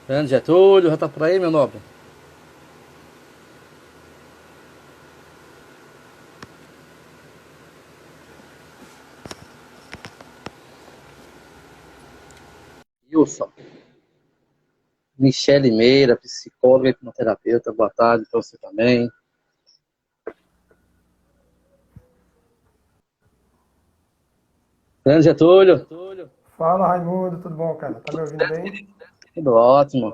Grande Getúlio, já tá por aí, meu nobre? Wilson. Michele Meira, psicóloga e hipnoterapeuta, boa tarde para você também. Grande Getúlio. Fala, Raimundo, tudo bom, cara? Tá me ouvindo bem? Tudo ótimo.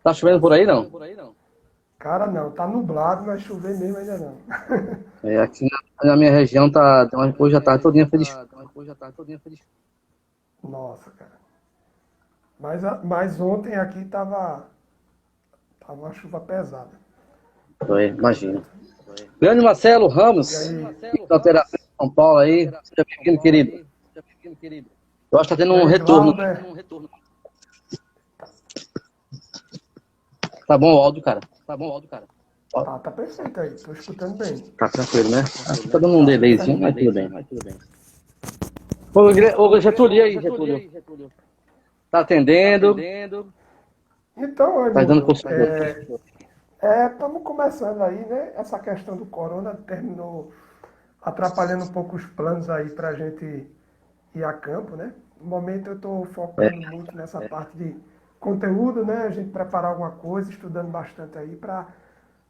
Tá chovendo por aí, não? Cara, não, tá nublado, mas chover mesmo ainda não. É, aqui na minha região tá, hoje já tá todinha feliz. Nossa, cara. Mas ontem aqui tava uma chuva pesada. Foi, imagina. Grande Marcelo E Ramos, aí, hipnoterapeuta de São Paulo aí. Seja bem-vindo, querido. Eu acho que tá tendo e um aí, retorno. Glauber? Tá bom o áudio, cara? Tá perfeito aí, tô escutando bem. Tá tranquilo, né? Aqui tá dando um Tá, tudo delayzinho, mas certinho. tudo bem. Ô, Getúlio, e aí, Getúlio? Tá atendendo? Então, Tá dando Raimundo, consulta? estamos começando aí, né? Essa questão do corona terminou atrapalhando um pouco os planos aí pra gente ir a campo, né? No momento eu estou focando muito nessa parte de conteúdo, né? A gente preparar alguma coisa, estudando bastante aí para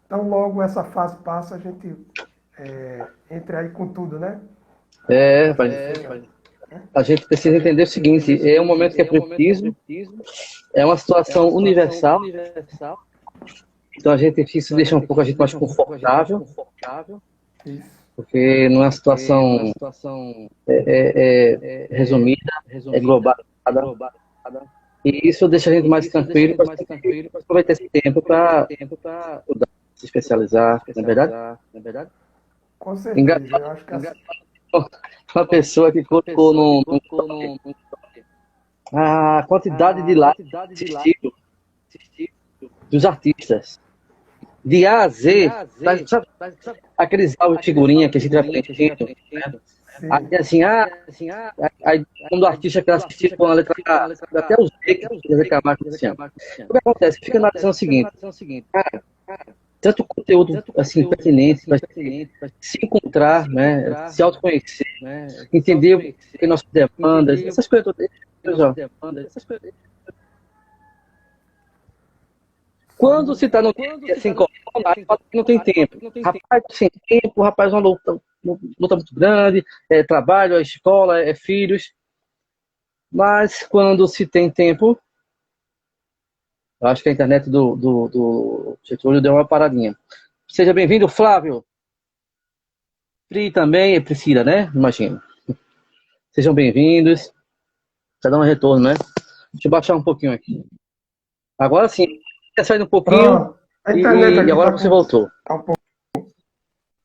tão logo essa fase passa, a gente entre aí com tudo, né? É, Para a gente chegar. a gente precisa entender o seguinte, é um momento que é preciso, é uma situação universal, então a gente precisa deixar um pouco a gente mais confortável, Isso. porque não é uma situação resumida, é global, e isso deixa a gente mais tranquilo para aproveitar esse tempo para estudar, se especializar, não é verdade? Com certeza. Engraçado, Eu acho que uma pessoa que colocou no story a quantidade de likes assistidos dos artistas, de A a Z, sabe, aqueles áudios de figurinha que a gente vai preenchendo, né? sim. Aí assim, aí quando o artista quer assistir com a letra A, até o Z que quer reclamar com assim. O que acontece? Fica analisando o seguinte, cara, tanto conteúdo assim pertinente para se encontrar, né, se autoconhecer, entender o que nossas demandas, essas coisas todas. Ó. Quando se está no dia a dia sem corona, aí fala que não tem tempo. Rapaz, sem tempo, rapaz, uma luta muito grande, é trabalho, é escola, é filhos. Mas quando se tem tempo, eu acho que a internet do Getúlio deu uma paradinha. Seja bem-vindo, Flávio. Pri também, é Priscila, né? Imagino. Sejam bem-vindos. Está dando um retorno, né? Deixa eu baixar um pouquinho aqui. Agora sim, tinha saído um pouquinho Pronto. A internet e aqui agora você voltou. tá um pouco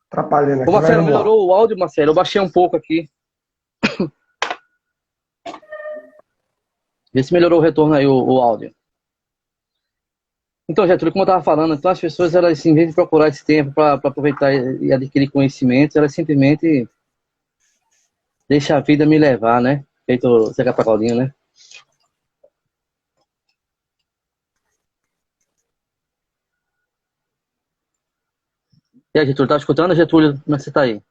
atrapalhando Ô aqui, mas Marcelo, vamos lá. melhorou o áudio, Marcelo? Eu baixei um pouco aqui. Vê se melhorou o retorno aí, o áudio. Então, Getúlio, como eu estava falando, então as pessoas, elas, em vez de procurar esse tempo para aproveitar e adquirir conhecimentos, elas simplesmente deixam a vida me levar, né? Feito Zeca Pagodinho, né? E aí, Getúlio, tá escutando, Getúlio? Como é que você tá aí?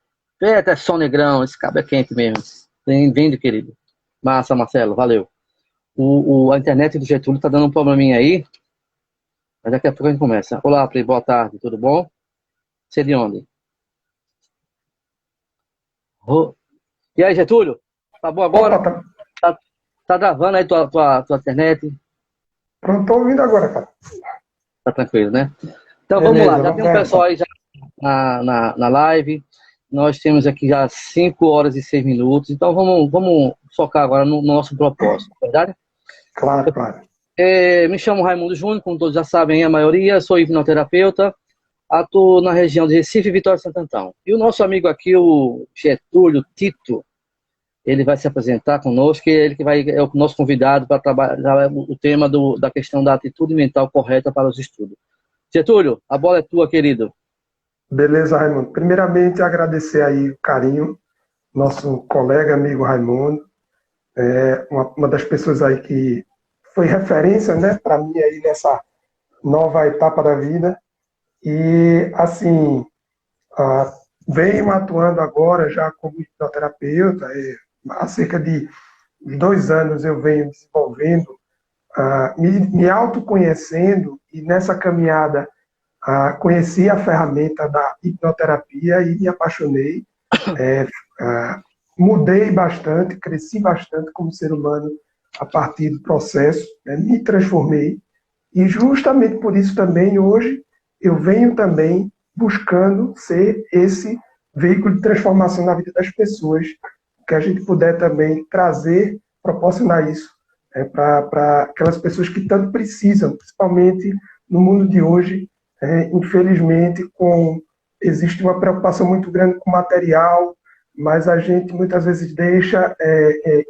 Eita, é só negrão, esse cabo é quente mesmo. Bem-vindo, querido. Massa, Marcelo, valeu. A internet do Getúlio tá dando um probleminha aí, mas daqui a pouco a gente começa. Olá, Pri, boa tarde, tudo bom? Você é de onde? Ô, e aí, Getúlio? Tá bom Opa, agora? Tá, tá gravando aí tua internet? pronto, tô ouvindo agora, cara. Tá tranquilo, né? Então vamos lá, Beleza, já vamos tem um pessoal começar. aí já na live. Nós temos aqui já 5 horas e 6 minutos, então vamos focar agora no nosso propósito, verdade? Claro, claro. Me chamo Raimundo Júnior, como todos já sabem, a maioria, sou hipnoterapeuta, atuo na região de Recife, Vitória e Santo Antão. E o nosso amigo aqui, o Getúlio Tito, ele vai se apresentar conosco, e ele que é o nosso convidado para trabalhar o tema da questão da atitude mental correta para os estudos. Getúlio, a bola é tua, querido. Beleza, Raimundo. Primeiramente, agradecer aí o carinho, nosso colega, amigo Raimundo, uma das pessoas aí que foi referência, né, para mim aí nessa nova etapa da vida. E, assim, venho atuando agora já como hipnoterapeuta. Há cerca de 2 anos eu venho desenvolvendo, me autoconhecendo, e nessa caminhada conheci a ferramenta da hipnoterapia e me apaixonei. Mudei bastante, cresci bastante como ser humano a partir do processo, né, me transformei. E justamente por isso também hoje eu venho também buscando ser esse veículo de transformação na vida das pessoas, que a gente puder também trazer, proporcionar isso para aquelas pessoas que tanto precisam, principalmente no mundo de hoje. Infelizmente, existe uma preocupação muito grande com o material, mas a gente muitas vezes deixa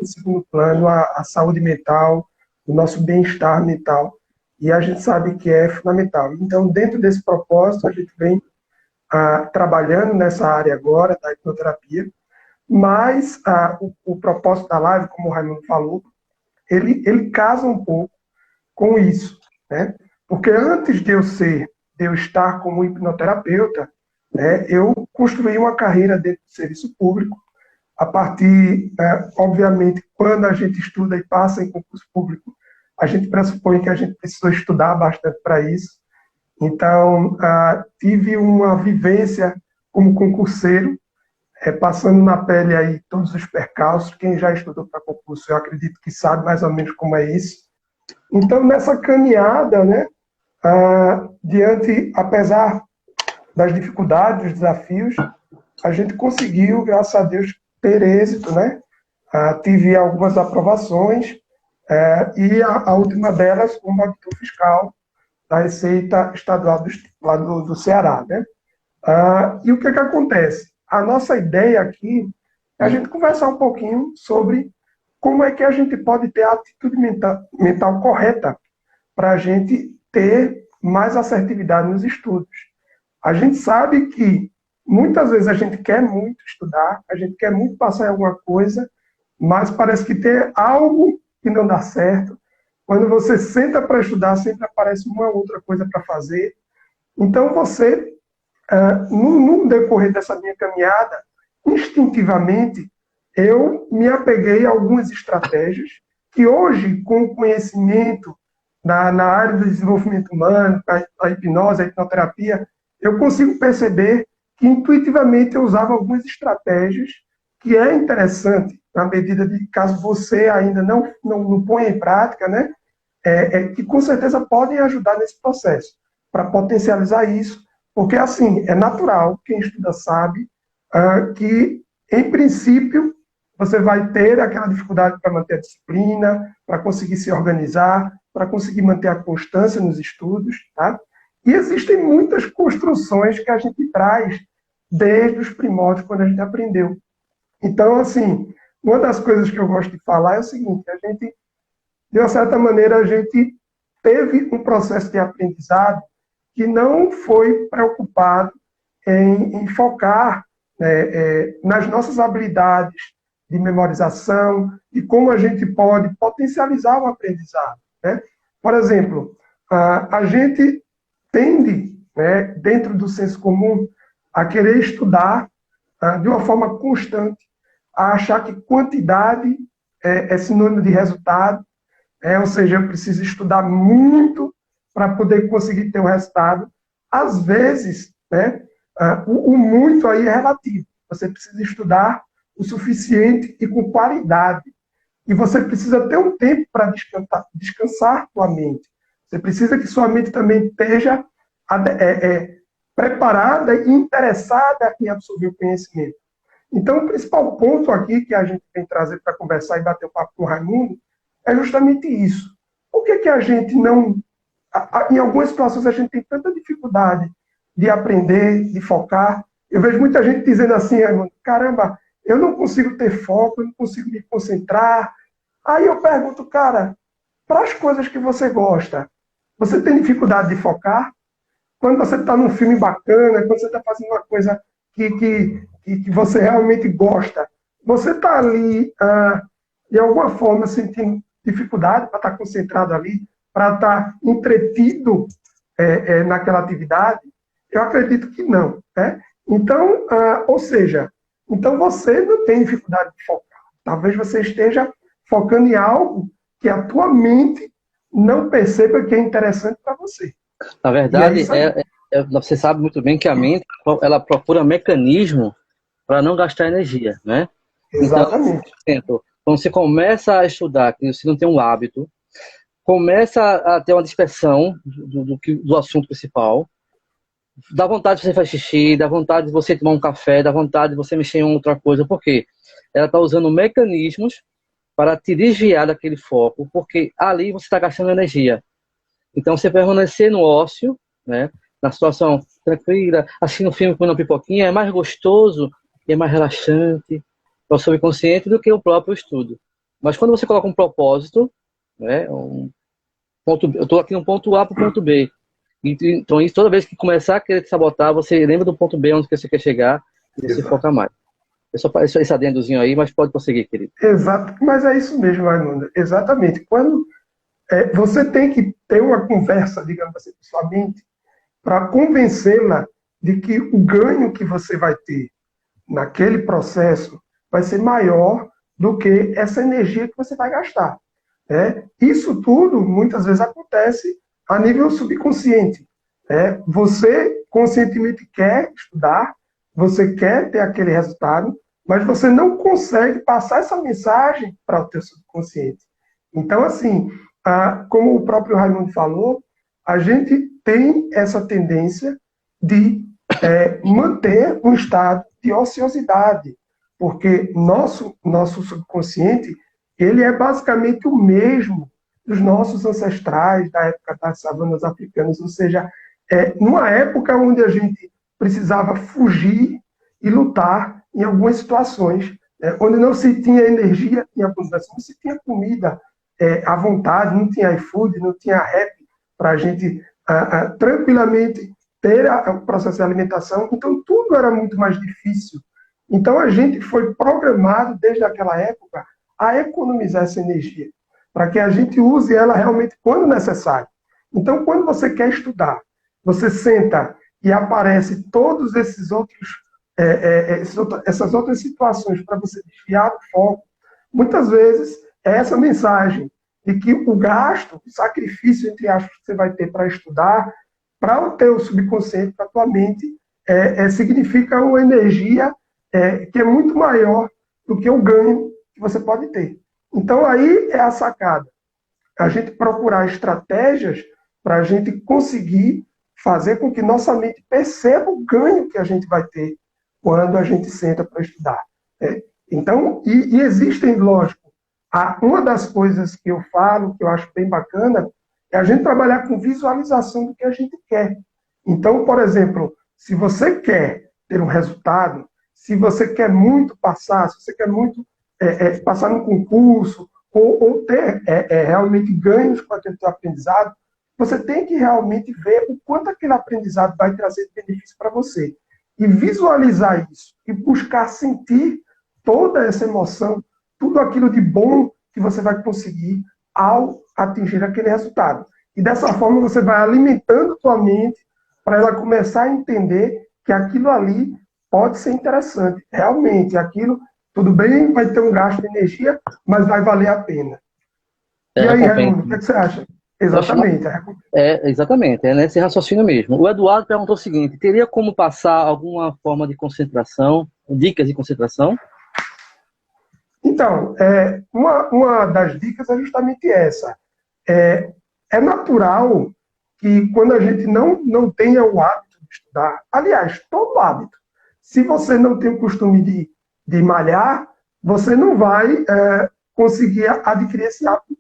em segundo plano a saúde mental, o nosso bem-estar mental, e a gente sabe que é fundamental. Então, dentro desse propósito, a gente vem trabalhando nessa área agora da hipnoterapia, mas o propósito da live, como o Raimundo falou, ele casa um pouco com isso, né? Porque antes de eu estar como hipnoterapeuta, né, eu construí uma carreira dentro do serviço público, a partir, obviamente, quando a gente estuda e passa em concurso público, a gente pressupõe que a gente precisou estudar bastante para isso. Então, tive uma vivência como concurseiro, passando na pele aí todos os percalços. Quem já estudou para concurso, eu acredito que sabe mais ou menos como é isso. Então, nessa caminhada, né, apesar das dificuldades, dos desafios, a gente conseguiu, graças a Deus, ter êxito, né? Tive algumas aprovações, e a última delas, como auditor fiscal da Receita Estadual do Ceará, né? E o que acontece? A nossa ideia aqui é a gente conversar um pouquinho sobre como é que a gente pode ter a atitude mental correta para a gente ter mais assertividade nos estudos. A gente sabe que muitas vezes a gente quer muito estudar, a gente quer muito passar em alguma coisa, mas parece que tem algo que não dá certo. Quando você senta para estudar, sempre aparece uma outra coisa para fazer. Então, no decorrer dessa minha caminhada, instintivamente, eu me apeguei a algumas estratégias que hoje, com o conhecimento na área do desenvolvimento humano, a hipnose, a hipnoterapia, eu consigo perceber que intuitivamente eu usava algumas estratégias que é interessante, na medida de caso você ainda não ponha em prática, né, que com certeza podem ajudar nesse processo, para potencializar isso, porque assim, é natural, quem estuda sabe, que em princípio você vai ter aquela dificuldade para manter a disciplina, para conseguir se organizar, para conseguir manter a constância nos estudos, tá? E existem muitas construções que a gente traz desde os primórdios, quando a gente aprendeu. Então, assim, uma das coisas que eu gosto de falar é o seguinte: a gente, de uma certa maneira, a gente teve um processo de aprendizado que não foi preocupado em focar nas nossas habilidades de memorização e como a gente pode potencializar o aprendizado, né? Por exemplo, a gente tende, né, dentro do senso comum, a querer estudar de uma forma constante, a achar que quantidade é sinônimo de resultado, ou seja, eu preciso estudar muito para poder conseguir ter um resultado. Às vezes, né, o muito aí é relativo. Você precisa estudar o suficiente e com qualidade. E você precisa ter um tempo para descansar sua mente. Você precisa que sua mente também esteja preparada e interessada em absorver o conhecimento. Então, o principal ponto aqui que a gente tem que trazer para conversar e bater o papo com o Raimundo é justamente isso. Por que a gente não... Em algumas situações a gente tem tanta dificuldade de aprender, de focar. Eu vejo muita gente dizendo assim, Raimundo, caramba, eu não consigo ter foco, eu não consigo me concentrar. Aí eu pergunto, cara, para as coisas que você gosta, você tem dificuldade de focar? Quando você está num filme bacana, quando você está fazendo uma coisa que você realmente gosta, você está ali, de alguma forma, sentindo dificuldade para estar concentrado ali, para estar entretido naquela atividade? Eu acredito que não. Né? Então, ou seja, então você não tem dificuldade de focar. Talvez você esteja focando em algo que a tua mente não perceba que é interessante para você. Na verdade, você sabe muito bem que a mente ela procura mecanismo para não gastar energia, né? Exatamente. Então, por exemplo, quando você começa a estudar, que você não tem um hábito, começa a ter uma dispersão do assunto principal, dá vontade de você fazer xixi, dá vontade de você tomar um café, dá vontade de você mexer em outra coisa, por quê? Ela está usando mecanismos para te desviar daquele foco, porque ali você está gastando energia. Então, você permanecer no ócio, né, na situação tranquila, assistindo um filme com uma pipoquinha, é mais gostoso e é mais relaxante para o subconsciente do que o próprio estudo. Mas quando você coloca um propósito, né, eu estou aqui no ponto A para o ponto B. Então, toda vez que começar a querer te sabotar, você lembra do ponto B onde você quer chegar e você foca mais. É só esse adendozinho aí, mas pode prosseguir, querido. Exato, mas é isso mesmo, Raimundo. Exatamente. Quando você tem que ter uma conversa, digamos assim, com sua mente, para convencê-la de que o ganho que você vai ter naquele processo vai ser maior do que essa energia que você vai gastar. Né? Isso tudo, muitas vezes, acontece a nível subconsciente. Né? Você conscientemente quer estudar, você quer ter aquele resultado, mas você não consegue passar essa mensagem para o teu subconsciente. Então, assim, como o próprio Raimundo falou, a gente tem essa tendência de manter um estado de ociosidade, porque nosso subconsciente ele é basicamente o mesmo dos nossos ancestrais da época das savanas africanas, ou seja, numa época onde a gente precisava fugir e lutar em algumas situações, onde não se tinha energia em abundância, não se tinha comida à vontade, não tinha iFood, não tinha rap para a gente tranquilamente ter o processo de alimentação, então tudo era muito mais difícil. Então a gente foi programado desde aquela época a economizar essa energia, para que a gente use ela realmente quando necessário. Então, quando você quer estudar, você senta e aparece todos essas outras situações para você desviar do foco, muitas vezes é essa mensagem de que o gasto, o sacrifício, entre aspas, que você vai ter para estudar, para o teu subconsciente, para a tua mente, significa uma energia que é muito maior do que o ganho que você pode ter. Então, aí é a sacada. A gente procurar estratégias para a gente conseguir fazer com que nossa mente perceba o ganho que a gente vai ter quando a gente senta para estudar. Então, e existem, lógico, uma das coisas que eu falo, que eu acho bem bacana, é a gente trabalhar com visualização do que a gente quer. Então, por exemplo, se você quer ter um resultado, se você quer muito passar, se você quer muito passar num concurso, ou ter realmente ganhos com aquele seu aprendizado, você tem que realmente ver o quanto aquele aprendizado vai trazer de benefício para você. E visualizar isso, e buscar sentir toda essa emoção, tudo aquilo de bom que você vai conseguir ao atingir aquele resultado. E dessa forma você vai alimentando sua mente para ela começar a entender que aquilo ali pode ser interessante. Realmente, aquilo, tudo bem, vai ter um gasto de energia, mas vai valer a pena. E aí, Raimundo, o que você acha? Exatamente. Exatamente, é nesse raciocínio mesmo. O Eduardo perguntou o seguinte: teria como passar alguma forma de concentração, dicas de concentração? Então, uma das dicas é justamente essa. É natural que quando a gente não tenha o hábito estudar. Aliás, todo hábito. Se você não tem o costume de malhar, você não vai conseguir adquirir esse hábito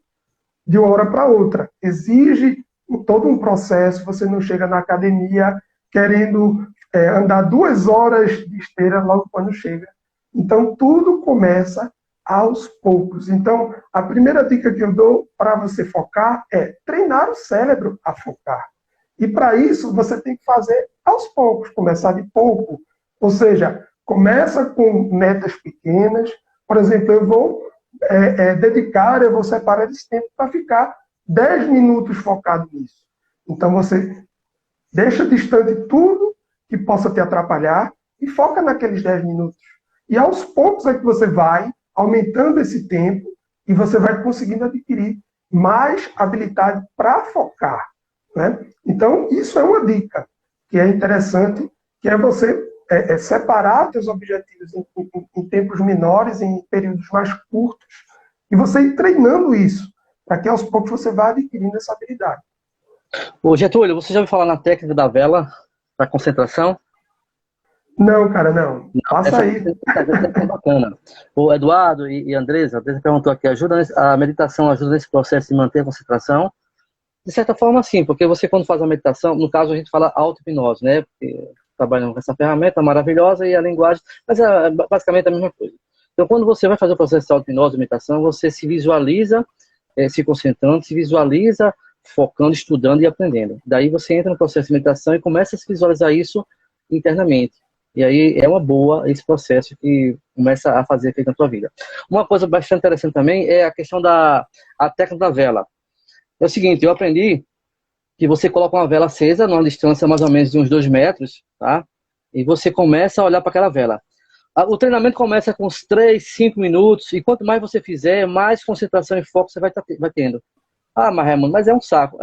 de uma hora para outra. Exige todo um processo, você não chega na academia querendo andar 2 horas de esteira logo quando chega. Então, tudo começa aos poucos. Então, a primeira dica que eu dou para você focar é treinar o cérebro a focar. E para isso, você tem que fazer aos poucos, começar de pouco. Ou seja, começa com metas pequenas. Por exemplo, eu vou separar esse tempo para ficar 10 minutos focado nisso. Então, você deixa distante tudo que possa te atrapalhar e foca naqueles 10 minutos. E aos poucos é que você vai aumentando esse tempo e você vai conseguindo adquirir mais habilidade para focar. Né? Então, isso é uma dica que é interessante, que é você separar seus objetivos em tempos menores, em períodos mais curtos, e você ir treinando isso, para que aos poucos você vá adquirindo essa habilidade. Ô, Getúlio, você já ouviu falar na técnica da vela para concentração? Não, cara, não. Passa aí. Essa é bacana. O Eduardo e a Andresa perguntou aqui, a meditação ajuda nesse processo de manter a concentração? De certa forma, sim, porque você quando faz a meditação, no caso a gente fala auto-hipnose, né? Porque trabalhando com essa ferramenta maravilhosa e a linguagem, mas é basicamente a mesma coisa. Então, quando você vai fazer o processo de auto-hipnose, meditação, você se visualiza se concentrando, se visualiza focando, estudando e aprendendo. Daí você entra no processo de meditação e começa a se visualizar isso internamente. E aí é uma boa esse processo que começa a fazer efeito na tua vida. Uma coisa bastante interessante também é a questão da técnica da vela. É o seguinte, eu aprendi que você coloca uma vela acesa numa distância mais ou menos de uns 2 metros, tá? E você começa a olhar para aquela vela. O treinamento começa com uns 3, 5 minutos, e quanto mais você fizer, mais concentração e foco você vai tendo. Ah, mas Raimundo, mas é um saco.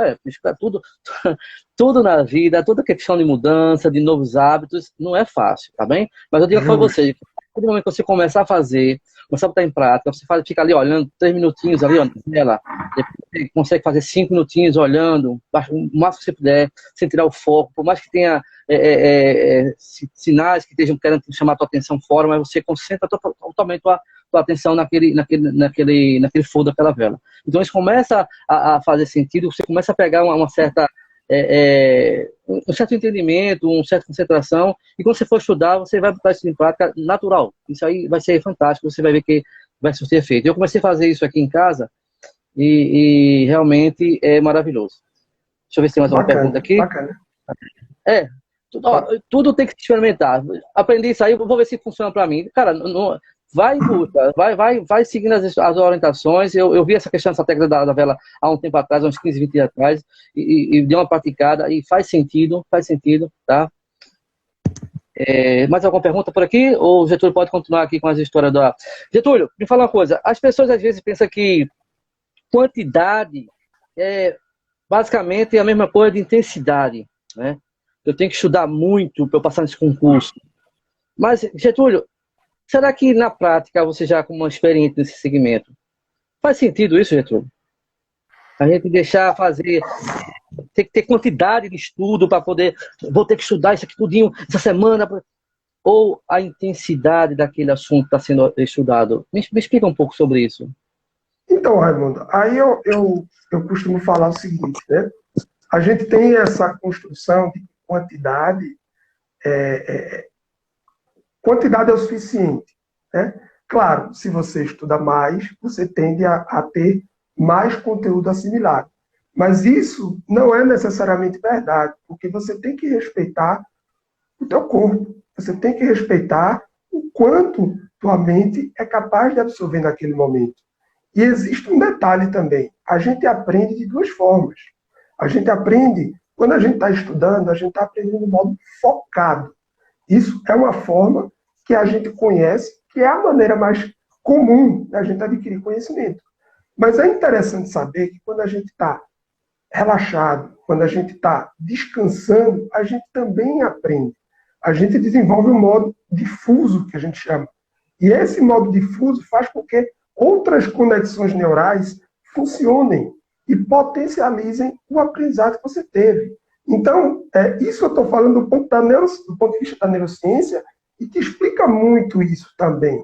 Tudo na vida, toda questão de mudança, de novos hábitos, não é fácil, tá bem? Mas eu digo para você, no momento que você começar a fazer, começar a botar em prática, você fica ali olhando 3 minutinhos ali, ó, nela, depois você consegue fazer 5 minutinhos olhando, o máximo que você puder, sem tirar o foco, por mais que tenha sinais que estejam querendo chamar a tua atenção fora, mas você concentra totalmente a tua atenção naquele fogo daquela vela. Então isso começa a fazer sentido, você começa a pegar uma certa um certo entendimento, uma certa concentração, e quando você for estudar, você vai botar isso em prática natural. Isso aí vai ser fantástico, você vai ver que vai surtir efeito. Eu comecei a fazer isso aqui em casa e realmente é maravilhoso. Deixa eu ver se tem mais uma pergunta aqui. Bacana. Tudo tem que se experimentar. Aprendi isso aí, vou ver se funciona para mim. Cara, vai seguindo as orientações. Eu vi essa questão dessa técnica da vela há um tempo atrás, uns 15, 20 dias atrás, e dei uma praticada e faz sentido, tá? Mais alguma pergunta por aqui? Ou o Getúlio pode continuar aqui com as histórias da... Getúlio, me fala uma coisa. As pessoas às vezes pensam que quantidade é basicamente a mesma coisa de intensidade, né? Eu tenho que estudar muito para eu passar nesse concurso. Mas, Getúlio, será que na prática você já como experiente nesse segmento, faz sentido isso, Getúlio? A gente deixar fazer, tem que ter quantidade de estudo para poder, vou ter que estudar isso aqui tudinho essa semana, ou a intensidade daquele assunto está sendo estudado? Me explica um pouco sobre isso. Então, Raimundo, aí eu costumo falar o seguinte, né? A gente tem essa construção de quantidade é o suficiente, né? Claro, se você estuda mais, você tende a ter mais conteúdo assimilado. Mas isso não é necessariamente verdade, porque você tem que respeitar o teu corpo, você tem que respeitar o quanto tua mente é capaz de absorver naquele momento. E existe um detalhe também, a gente aprende de 2 formas. A gente aprende, quando a gente está estudando, a gente está aprendendo de modo focado. Isso é uma forma que a gente conhece, que é a maneira mais comum da gente adquirir conhecimento. Mas é interessante saber que quando a gente está relaxado, quando a gente está descansando, a gente também aprende. A gente desenvolve um modo difuso, que a gente chama. E esse modo difuso faz com que outras conexões neurais funcionem e potencializem o aprendizado que você teve. Então, isso eu estou falando do ponto de vista da neurociência, e que explica muito isso também.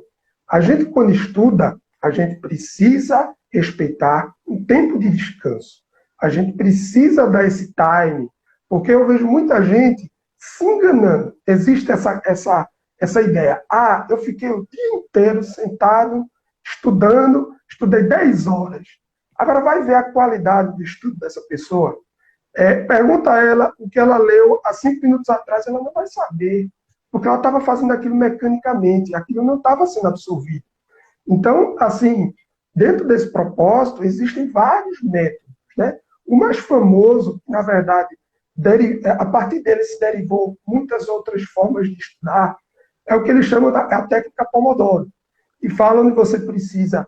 A gente, quando estuda, a gente precisa respeitar o tempo de descanso. A gente precisa dar esse time, porque eu vejo muita gente se enganando. Existe essa ideia. Ah, eu fiquei o dia inteiro sentado, estudando, estudei 10 horas. Agora vai ver a qualidade do estudo dessa pessoa. Pergunta a ela o que ela leu há 5 minutos atrás, ela não vai saber, porque ela estava fazendo aquilo mecanicamente, aquilo não estava sendo absorvido. Então, assim, dentro desse propósito, existem vários métodos, né? O mais famoso, na verdade, a partir dele se derivou muitas outras formas de estudar, é o que eles chamam a técnica Pomodoro. E falam que você precisa,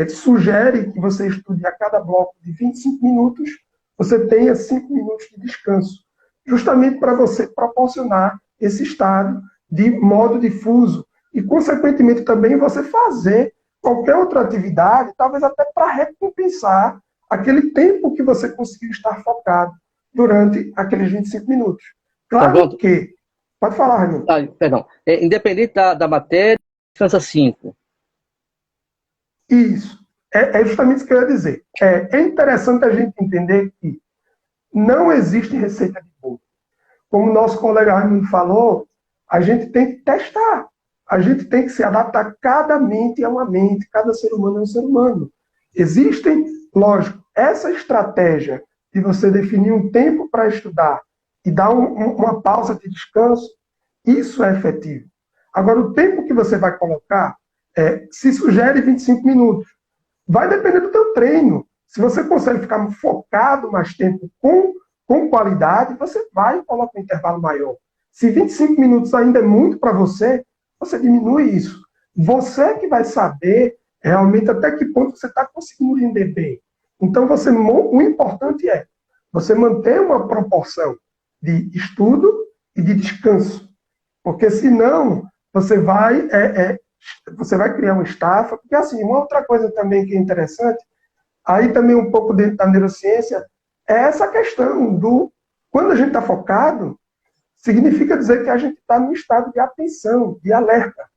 sugere que você estude a cada bloco de 25 minutos, você tenha 5 minutos de descanso, justamente para você proporcionar esse estado de modo difuso e, consequentemente, também você fazer qualquer outra atividade, talvez até para recompensar aquele tempo que você conseguiu estar focado durante aqueles 25 minutos. Claro que... Pode falar, Raimundo. Perdão. Independente da matéria, descansa 5. Isso. É justamente isso que eu ia dizer. É interessante a gente entender que não existe receita de bolo. Como o nosso colega Raimundo falou, a gente tem que testar. A gente tem que se adaptar. Cada mente é uma mente, cada ser humano é um ser humano. Existem, lógico, essa estratégia de você definir um tempo para estudar e dar uma pausa de descanso, isso é efetivo. Agora, o tempo que você vai colocar, se sugere 25 minutos. Vai depender do teu treino. Se você consegue ficar focado mais tempo com qualidade, você vai e coloca um intervalo maior. Se 25 minutos ainda é muito para você, você diminui isso. Você que vai saber realmente até que ponto você está conseguindo render bem. Então, o importante é você manter uma proporção de estudo e de descanso. Porque senão você vai criar uma estafa. Porque assim, uma outra coisa também que é interessante, aí também um pouco dentro da neurociência, é essa questão do... Quando a gente está focado, significa dizer que a gente está num estado de atenção, de alerta.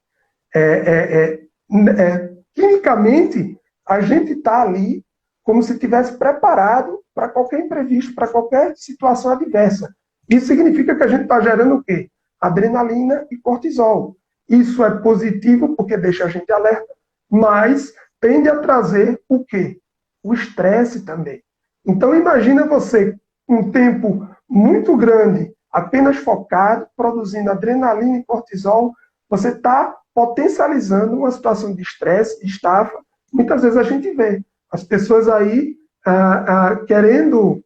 Quimicamente, a gente está ali como se estivesse preparado para qualquer imprevisto, para qualquer situação adversa. Isso significa que a gente está gerando o quê? Adrenalina e cortisol. Isso é positivo porque deixa a gente alerta, mas tende a trazer o quê? O estresse também. Então, imagina você, um tempo muito grande, apenas focado, produzindo adrenalina e cortisol, você está potencializando uma situação de estresse, de estafa. Muitas vezes a gente vê as pessoas aí querendo,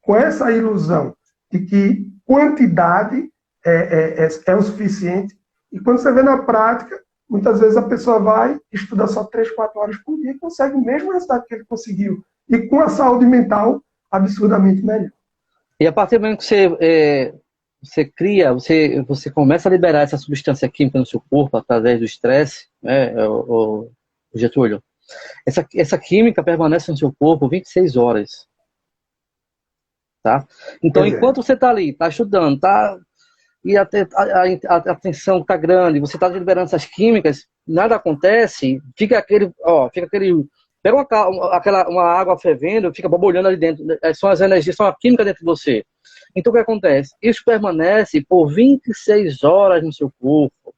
com essa ilusão de que quantidade é o suficiente, e quando você vê na prática, muitas vezes a pessoa vai, estuda só 3, 4 horas por dia e consegue o mesmo resultado que ele conseguiu. E com a saúde mental absurdamente melhor. E a partir do momento que você cria, você começa a liberar essa substância química no seu corpo através do estresse, né, o Getúlio, essa química permanece no seu corpo 26 horas. Tá? Então, enquanto você está ali, está estudando, e a tensão está grande, você está liberando essas químicas, nada acontece, fica aquele... Pega uma água fervendo, fica borbulhando ali dentro. São as energias, são a química dentro de você. Então, o que acontece? Isso permanece por 26 horas no seu corpo.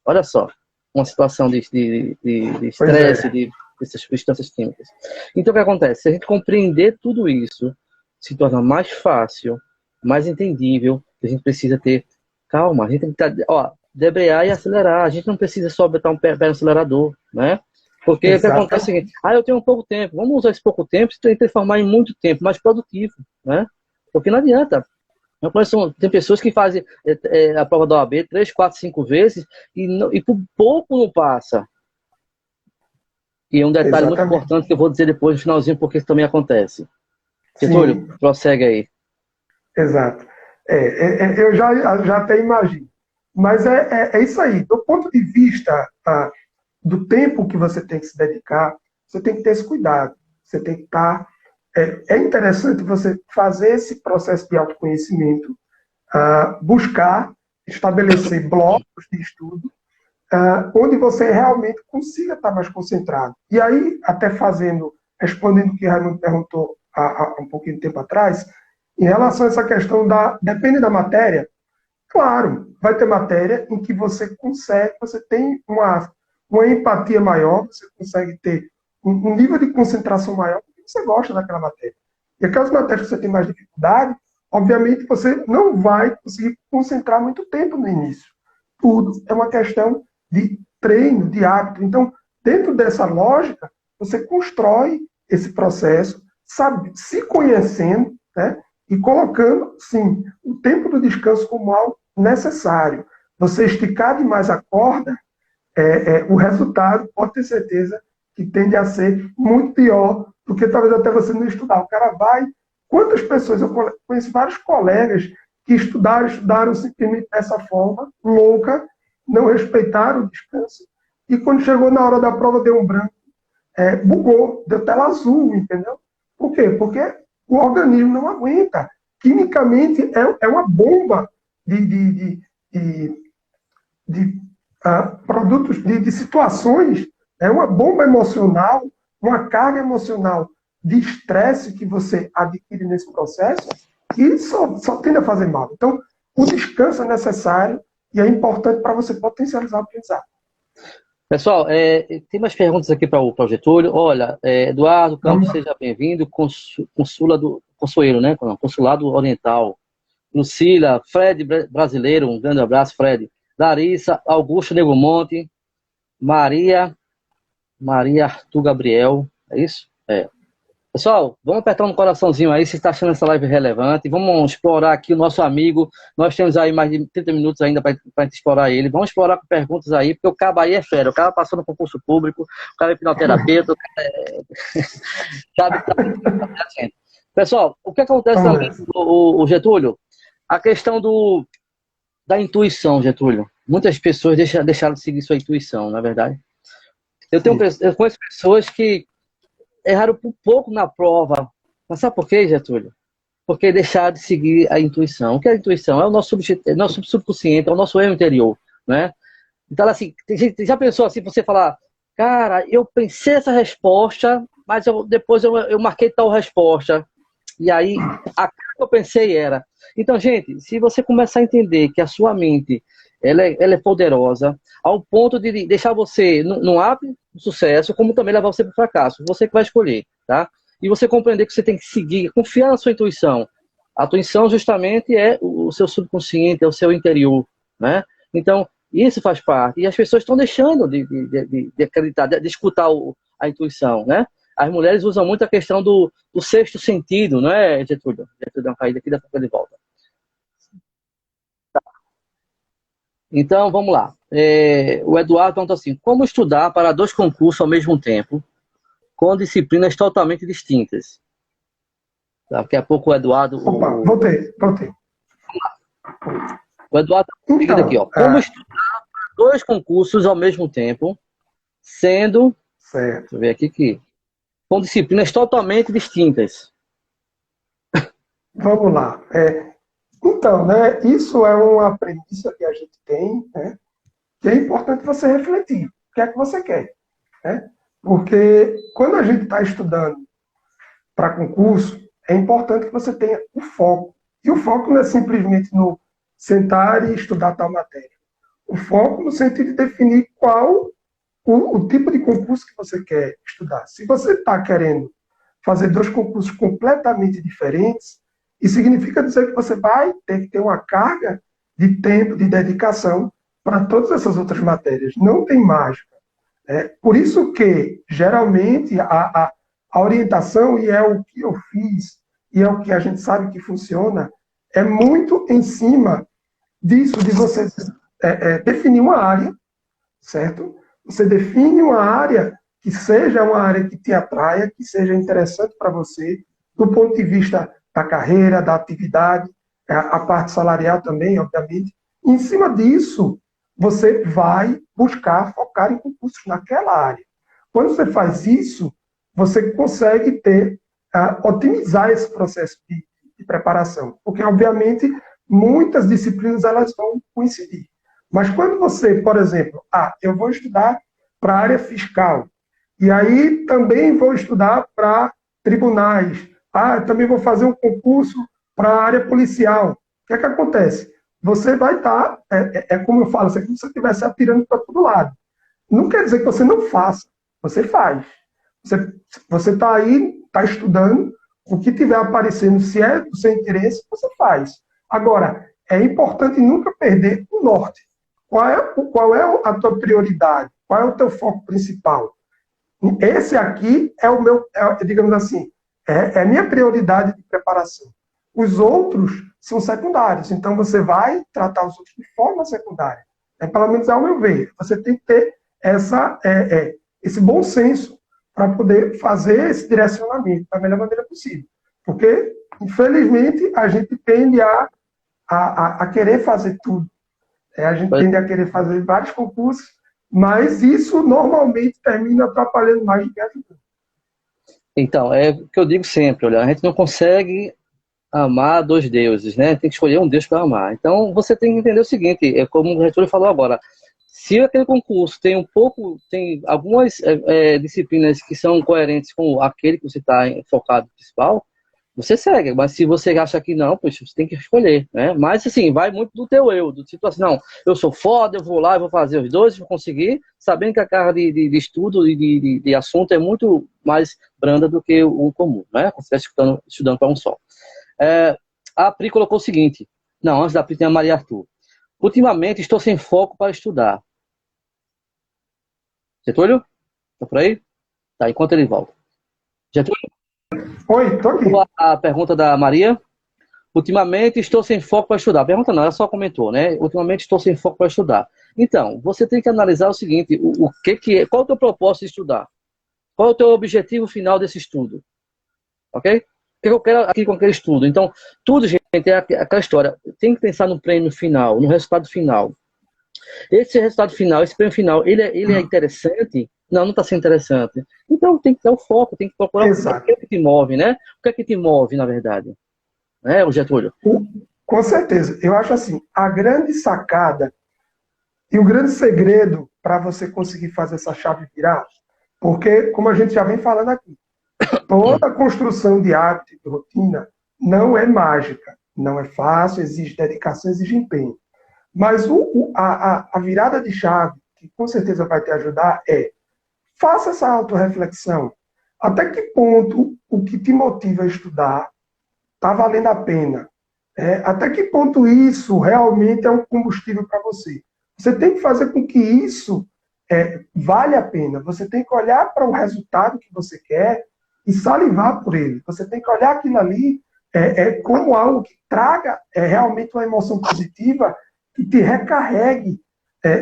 Olha só, uma situação de estresse, dessas substâncias químicas. Então, o que acontece? Se a gente compreender tudo isso, se torna mais fácil, mais entendível. A gente precisa ter calma. A gente tem que debrear e acelerar. A gente não precisa só botar um pé no acelerador, né? Porque o que acontece é o seguinte: eu tenho pouco tempo. Vamos usar esse pouco tempo e transformar em muito tempo, mais produtivo, né? Porque não adianta. Tem pessoas que fazem a prova da OAB 3, 4, 5 vezes e por pouco não passa. E é um detalhe muito importante que eu vou dizer depois no finalzinho, porque isso também acontece. Getúlio, prossegue aí. Exato. Eu já até imagino. Mas é isso aí. Do ponto de vista do tempo que você tem que se dedicar, você tem que ter esse cuidado. Você tem que estar é interessante você fazer esse processo de autoconhecimento, buscar estabelecer blocos de estudo, onde você realmente consiga estar mais concentrado. E aí, até respondendo o que o Raimundo perguntou há um pouquinho de tempo atrás, em relação a essa questão depende da matéria, claro, vai ter matéria em que você tem uma empatia maior, você consegue ter um nível de concentração maior, porque você gosta daquela matéria. E aquelas matérias que você tem mais dificuldade, obviamente você não vai conseguir concentrar muito tempo no início. Tudo é uma questão de treino, de hábito. Então, dentro dessa lógica, você constrói esse processo, sabe, se conhecendo, né, e colocando, sim, o tempo do descanso como algo necessário. Você esticar demais a corda, o resultado, pode ter certeza, que tende a ser muito pior do que talvez até você não estudar. O cara vai... Quantas pessoas... Eu conheço vários colegas que estudaram simplesmente dessa forma, louca, não respeitaram o descanso, e quando chegou na hora da prova deu um branco, bugou, deu tela azul, entendeu? Por quê? Porque o organismo não aguenta. Quimicamente é uma bomba de produtos, de situações, é uma bomba emocional, uma carga emocional de estresse que você adquire nesse processo, que só tende a fazer mal. Então, o descanso é necessário e é importante para você potencializar o aprendizado. Pessoal, tem mais perguntas aqui para o Getúlio. Olha, Eduardo Campos, seja bem-vindo. Consuelo, né? Consulado Oriental. Lucila, Fred Brasileiro, um grande abraço, Fred. Larissa, Augusto Negomonte, Maria Arthur Gabriel, é isso? Pessoal, vamos apertar um coraçãozinho aí, se está achando essa live relevante. Vamos explorar aqui o nosso amigo. Nós temos aí mais de 30 minutos ainda para a gente explorar ele. Vamos explorar com perguntas aí, porque o cabo aí é fera. O cara passou no concurso público, o cara é hipnoterapeuta, o cara sabe. Pessoal, o que acontece também, o Getúlio? A questão da intuição, Getúlio. Muitas pessoas deixaram de seguir sua intuição, na verdade. Eu conheço pessoas que erraram por pouco na prova. Mas sabe por quê, Getúlio? Porque deixaram de seguir a intuição. O que é a intuição? É o nosso subconsciente, é o nosso eu interior, né? Então, assim, já pensou assim, você falar, cara, eu pensei essa resposta, mas depois eu marquei tal resposta. E aí, a que eu pensei era... Então, gente, se você começar a entender que a sua mente ela é poderosa, ao ponto de deixar você no ápice do sucesso, como também levar você para o fracasso. Você que vai escolher, tá? E você compreender que você tem que seguir, confiar na sua intuição. A intuição, justamente, é o seu subconsciente, é o seu interior, né? Então, isso faz parte. E as pessoas estão deixando de acreditar, de escutar a intuição, né? As mulheres usam muito a questão do sexto sentido, não é, Getúlio? Getúlio dá uma caída aqui, daqui a pouco ele volta. Então, vamos lá. O Eduardo pergunta assim, como estudar para 2 concursos ao mesmo tempo, com disciplinas totalmente distintas? Daqui a pouco o Eduardo... Opa, voltei. O Eduardo fica aqui, ó. Como estudar para 2 concursos ao mesmo tempo, sendo... Certo. Deixa eu ver aqui com disciplinas totalmente distintas. Vamos lá. Então, né, isso é uma premissa que a gente tem, né, que é importante você refletir. O que é que você quer? Né? Porque quando a gente está estudando para concurso, é importante que você tenha o foco. E o foco não é simplesmente no sentar e estudar tal matéria. O foco no sentido de definir qual o tipo de concurso que você quer estudar. Se você está querendo fazer 2 concursos completamente diferentes, isso significa dizer que você vai ter que ter uma carga de tempo, de dedicação para todas essas outras matérias. Não tem mágica. Por isso que, geralmente, a orientação, e é o que eu fiz, e é o que a gente sabe que funciona, é muito em cima disso, de você definir uma área, certo? Você define uma área que seja uma área que te atraia, que seja interessante para você, do ponto de vista da carreira, da atividade, a parte salarial também, obviamente. E, em cima disso, você vai buscar focar em concursos naquela área. Quando você faz isso, você consegue ter otimizar esse processo de preparação, porque, obviamente, muitas disciplinas elas vão coincidir. Mas quando você, por exemplo, eu vou estudar para a área fiscal, e aí também vou estudar para tribunais, também vou fazer um concurso para a área policial. O que é que acontece? Você vai estar, como eu falo, é como se você estivesse atirando para todo lado. Não quer dizer que você não faça, você faz. Você está aí, está estudando, o que tiver aparecendo, se é do seu interesse, você faz. Agora, é importante nunca perder o norte. Qual é a tua prioridade? Qual é o teu foco principal? Esse aqui é o meu, digamos assim, é a minha prioridade de preparação. Os outros são secundários, então você vai tratar os outros de forma secundária. Pelo menos ao meu ver. Você tem que ter esse bom senso para poder fazer esse direcionamento da melhor maneira possível. Porque, infelizmente, a gente tende a querer fazer tudo. A gente tende a querer fazer vários concursos, mas isso normalmente termina atrapalhando mais do que ajudando. Então, é o que eu digo sempre, olha, a gente não consegue amar dois deuses, né? Tem que escolher um Deus para amar. Então, você tem que entender o seguinte, é como o reitor falou agora, se aquele concurso tem algumas disciplinas que são coerentes com aquele que você está focado principal, você segue, mas se você acha que não, pois você tem que escolher, né? Mas assim, vai muito do teu eu, do tipo assim, não, eu sou foda, eu vou lá, eu vou fazer os dois, vou conseguir, sabendo que a carga de estudo e de assunto é muito mais branda do que o comum, né? Você está estudando para um só. A Pri colocou o seguinte, não, antes da Pri tem a Maria Arthur. Ultimamente estou sem foco para estudar. Getúlio? Tá por aí? Tá, enquanto ele volta. Getúlio? Oi, tô aqui. A pergunta da Maria. Ultimamente estou sem foco para estudar. Pergunta não, ela só comentou, né? Ultimamente estou sem foco para estudar. Então, você tem que analisar o seguinte, qual é o teu propósito de estudar? Qual é o teu objetivo final desse estudo? Ok? O que eu quero aqui com aquele estudo? Então, tudo, gente, é aquela história. Tem que pensar no prêmio final, no resultado final. Esse resultado final, esse prêmio final, ele é interessante? Não está sendo interessante. Então tem que ter o foco, tem que procurar o que é que te move, né? O que é que te move, na verdade? Né, o Getúlio? Com certeza. Eu acho assim, a grande sacada e o grande segredo para você conseguir fazer essa chave virar, porque, como a gente já vem falando aqui, toda construção de hábito e de rotina não é mágica, não é fácil, exige dedicação, exige empenho. Mas a virada de chave, que com certeza vai te ajudar, faça essa autorreflexão. Até que ponto o que te motiva a estudar está valendo a pena? Até que ponto isso realmente é um combustível para você? Você tem que fazer com que isso vale a pena. Você tem que olhar para o resultado que você quer e salivar por ele. Você tem que olhar aquilo ali como algo que traga realmente uma emoção positiva que te recarregue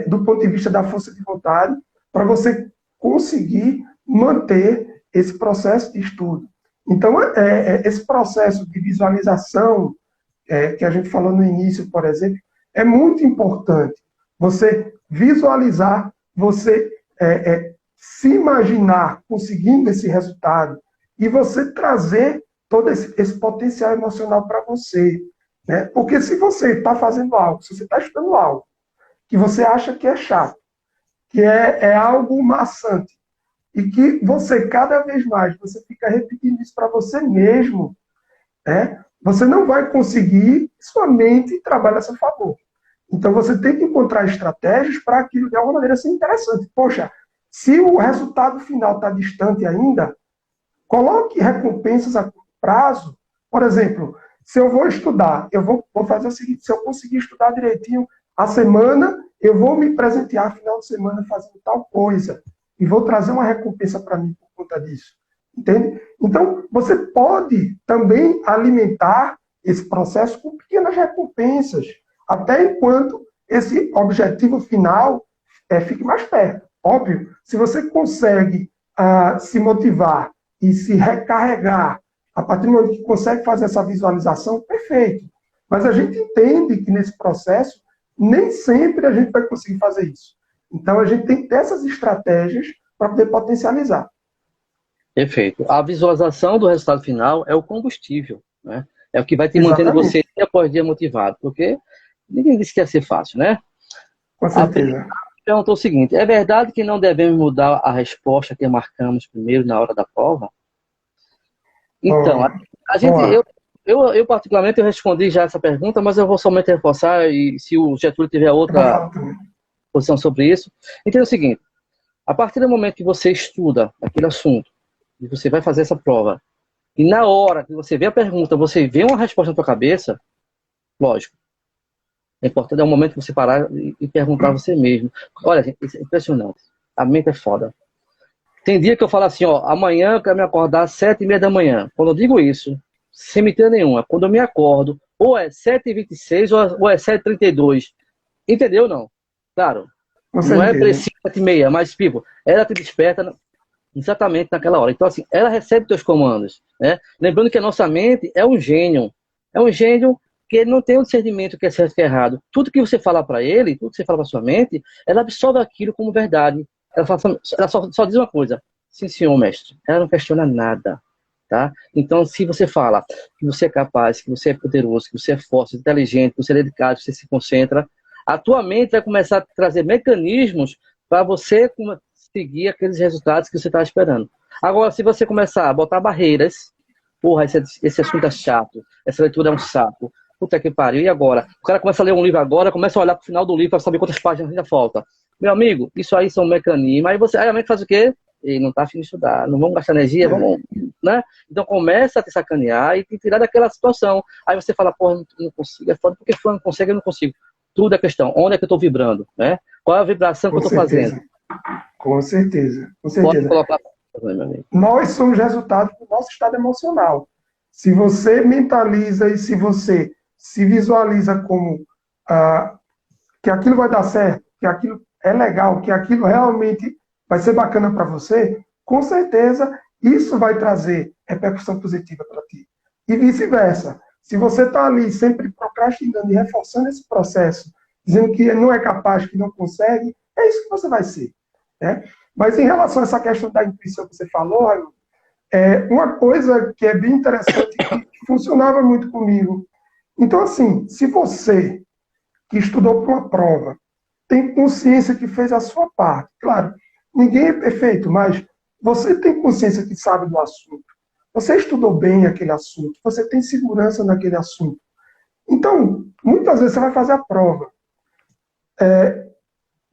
do ponto de vista da força de vontade para você conseguir manter esse processo de estudo. Então, esse processo de visualização que a gente falou no início, por exemplo, é muito importante. Você visualizar, você se imaginar conseguindo esse resultado e você trazer todo esse potencial emocional para você. Né? Porque se você está fazendo algo, se você está estudando algo que você acha que é chato, que é algo maçante, e que você, cada vez mais, você fica repetindo isso para você mesmo, né? Você não vai conseguir, sua mente trabalha a seu favor. Então você tem que encontrar estratégias para aquilo de alguma maneira ser interessante. Poxa, se o resultado final está distante ainda, coloque recompensas a curto prazo. Por exemplo, se eu vou estudar, eu vou fazer o seguinte, se eu conseguir estudar direitinho a semana, eu vou me presentear no final de semana fazendo tal coisa. E vou trazer uma recompensa para mim por conta disso. Entende? Então, você pode também alimentar esse processo com pequenas recompensas, até enquanto esse objetivo final fique mais perto. Óbvio, se você consegue se motivar e se recarregar a partir do momento que consegue fazer essa visualização, perfeito. Mas a gente entende que nesse processo, nem sempre a gente vai conseguir fazer isso. Então, a gente tem que ter essas estratégias para poder potencializar. Perfeito. A visualização do resultado final é o combustível, né? É o que vai te mantendo Exatamente, você dia após dia motivado, porque ninguém disse que ia ser fácil, né? com A certeza. perguntou o seguinte: é verdade que não devemos mudar a resposta que marcamos primeiro na hora da prova? Então, Bom, a vamos gente, lá. eu particularmente eu respondi já essa pergunta, mas eu vou somente reforçar e se o Getúlio tiver Eu vou outra falar também. posição sobre isso, entenda o seguinte: a partir do momento que você estuda aquele assunto e você vai fazer essa prova e na hora que você vê a pergunta, você vê uma resposta na sua cabeça, lógico, é importante é o momento que você parar e perguntar a você mesmo. Olha, gente, isso é impressionante. A mente é foda. Tem dia que eu falo assim, ó, amanhã eu quero me acordar às 7h30 da manhã. Quando eu digo isso, sem mentira nenhuma, quando eu me acordo, ou é 7h26 ou é 7h32. Entendeu, não? Claro, Com não é certeza. preciso 7h30, mas, tipo, ela te desperta exatamente naquela hora. Então, assim, ela recebe teus comandos, né? Lembrando que a nossa mente é um gênio. É um gênio que ele não tem o discernimento que é certo e que é errado. Tudo que você fala para ele, tudo que você fala para sua mente, ela absorve aquilo como verdade. Ela só diz uma coisa: sim, senhor, mestre. Ela não questiona nada, tá? Então, se você fala que você é capaz, que você é poderoso, que você é forte, inteligente, que você é dedicado, que você se concentra, a tua mente vai começar a trazer mecanismos para você seguir aqueles resultados que você está esperando. Agora, se você começar a botar barreiras, porra, esse assunto é chato, essa leitura é um saco, puta que pariu, e agora? O cara começa a ler um livro agora, começa a olhar para o final do livro para saber quantas páginas ainda falta. Meu amigo, isso aí são mecanismos. Aí a mente faz o quê? Ele não está afim de estudar, não vamos gastar energia, É, vamos, né? Então começa a te sacanear e te tirar daquela situação. Aí você fala, porra, não consigo, é foda, porque fulano consegue, eu não consigo. Tudo é questão, onde é que eu estou vibrando, né? Qual é a vibração que eu com estou fazendo? certeza. Com certeza. Com Pode certeza. colocar, meu amigo. Nós somos resultado do nosso estado emocional. Se você mentaliza e se você se visualiza como que aquilo vai dar certo, que aquilo é legal, que aquilo realmente vai ser bacana para você, com certeza isso vai trazer repercussão positiva para ti. E vice-versa. Se você está ali sempre procrastinando e reforçando esse processo, dizendo que não é capaz, que não consegue, é isso que você vai ser. Né? Mas em relação a essa questão da intuição que você falou, Raimundo, uma coisa que é bem interessante, que funcionava muito comigo. Então, assim, se você que estudou para uma prova, tem consciência que fez a sua parte. Claro, ninguém é perfeito, mas você tem consciência que sabe do assunto. Você estudou bem aquele assunto, você tem segurança naquele assunto. Então, muitas vezes você vai fazer a prova.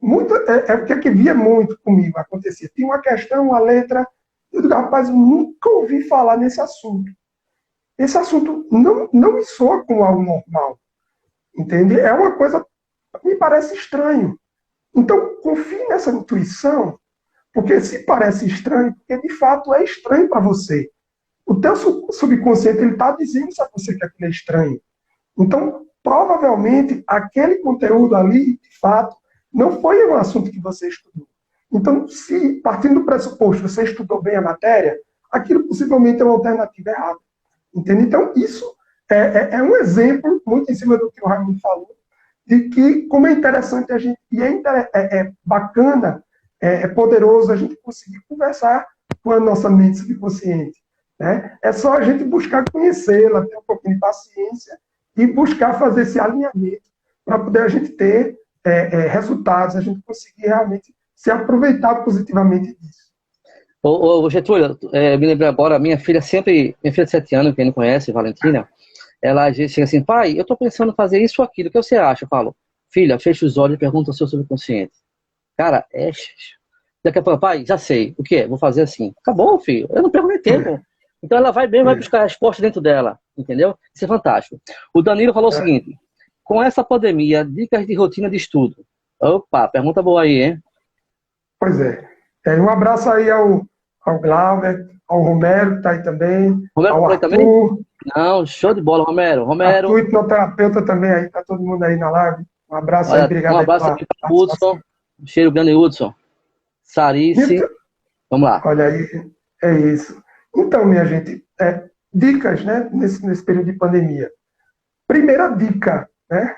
O que é que via muito comigo acontecia. Tinha uma questão, uma letra, eu digo, rapaz, eu nunca ouvi falar nesse assunto. Esse assunto não me soa como algo normal, entende? É uma coisa que me parece estranho. Então, confie nessa intuição, porque se parece estranho, porque de fato é estranho para você. O teu subconsciente ele está dizendo a você que aquilo é estranho. Então, provavelmente, aquele conteúdo ali, de fato, não foi um assunto que você estudou. Então, se partindo do pressuposto você estudou bem a matéria, aquilo possivelmente é uma alternativa errada. Entende? Então, isso é um exemplo, muito em cima do que o Raimundo falou, de que como é interessante a gente, e é bacana, é poderoso a gente conseguir conversar com a nossa mente subconsciente. Né? É só a gente buscar conhecê-la, ter um pouquinho de paciência e buscar fazer esse alinhamento para poder a gente ter resultados, a gente conseguir realmente se aproveitar positivamente disso. Ô, Getúlio, me lembrei agora, minha filha de 7 anos, quem não conhece, Valentina, ela às vezes chega assim, pai, eu tô pensando em fazer isso ou aquilo, o que você acha? Eu falo, filha, fecha os olhos e pergunta ao seu subconsciente. Cara, daqui a pouco, pai, já sei, o que é? Vou fazer assim. Acabou, filho, eu não perco nem tempo. Então ela vai bem, vai buscar a resposta dentro dela, entendeu? Isso é fantástico. O Danilo falou o seguinte, com essa pandemia, dicas de rotina de estudo. Opa, pergunta boa aí, hein? Pois é. Um abraço aí ao Glauber, ao Romero, que está aí também, Romero ao por aí também? Arthur, Não, show de bola, Romero. Arthur, Romero, hipnoterapeuta também aí, tá todo mundo aí na live. Um abraço aí, olha, um obrigado aí abraço pela aqui para o participação. Hudson, um cheiro grande, Hudson. Sarice, Então, vamos lá. olha aí, é isso. Então, minha gente, dicas, né, nesse período de pandemia. Primeira dica, né?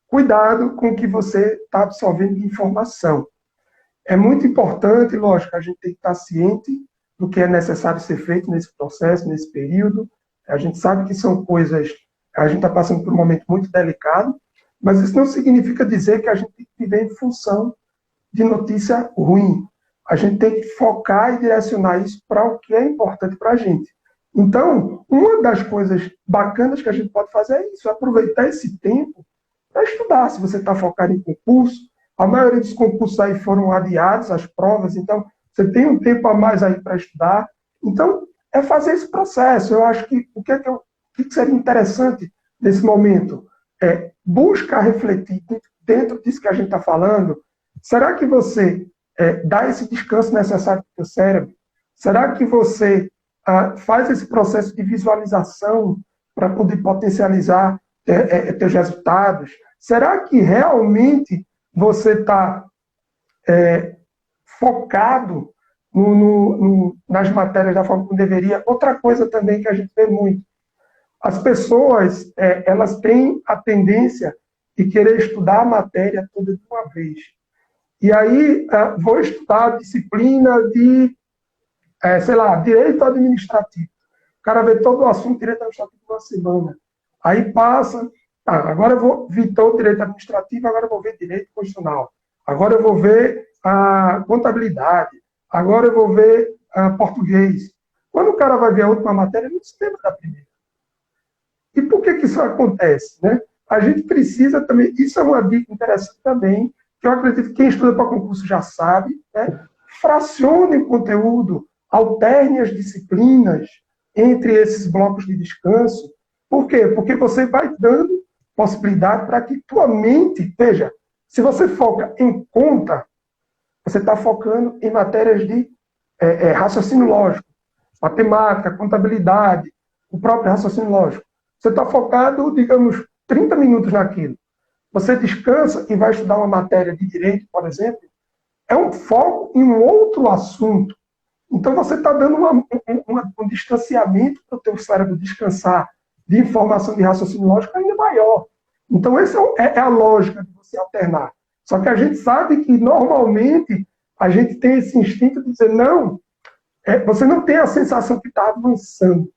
Cuidado com o que você está absorvendo de informação. É muito importante, lógico, a gente tem que estar ciente do que é necessário ser feito nesse processo, nesse período. A gente sabe que são coisas, a gente está passando por um momento muito delicado, mas isso não significa dizer que a gente tem que viver em função de notícia ruim. A gente tem que focar e direcionar isso para o que é importante para a gente. Então, uma das coisas bacanas que a gente pode fazer é isso, aproveitar esse tempo para estudar. Se você está focado em concurso, a maioria dos concursos aí foram adiados, as provas, então você tem um tempo a mais aí para estudar. Então, é fazer esse processo. Eu acho que o que seria interessante nesse momento é buscar refletir dentro disso que a gente está falando. Será que você dá esse descanso necessário para o seu cérebro? Será que você faz esse processo de visualização para poder potencializar teus resultados? Será que realmente você está focado nas matérias da forma como deveria? Outra coisa também que a gente vê muito, as pessoas elas têm a tendência de querer estudar a matéria toda de uma vez. E aí vou estudar a disciplina de, sei lá, direito administrativo. O cara vê todo o assunto direito administrativo em uma semana. Aí passa, agora eu vou ver todo o direito administrativo, agora eu vou ver direito constitucional. Agora eu vou ver a contabilidade. Agora eu vou ver português. Quando o cara vai ver a última matéria, ele não se lembra da primeira. E por que isso acontece, né? A gente precisa também, isso é uma dica interessante também, que eu acredito que quem estuda para concurso já sabe, né? Fracione o conteúdo, alterne as disciplinas entre esses blocos de descanso. Por quê? Porque você vai dando possibilidade para que tua mente, veja, se você foca em conta, você está focando em matérias de raciocínio lógico, matemática, contabilidade, o próprio raciocínio lógico. Você está focado, digamos, 30 minutos naquilo. Você descansa e vai estudar uma matéria de direito, por exemplo, é um foco em um outro assunto. Então você está dando um distanciamento para o teu cérebro descansar de informação de raciocínio lógico ainda maior. Então essa é a lógica de você alternar. Só que a gente sabe que normalmente a gente tem esse instinto de dizer não, você não tem a sensação que está avançando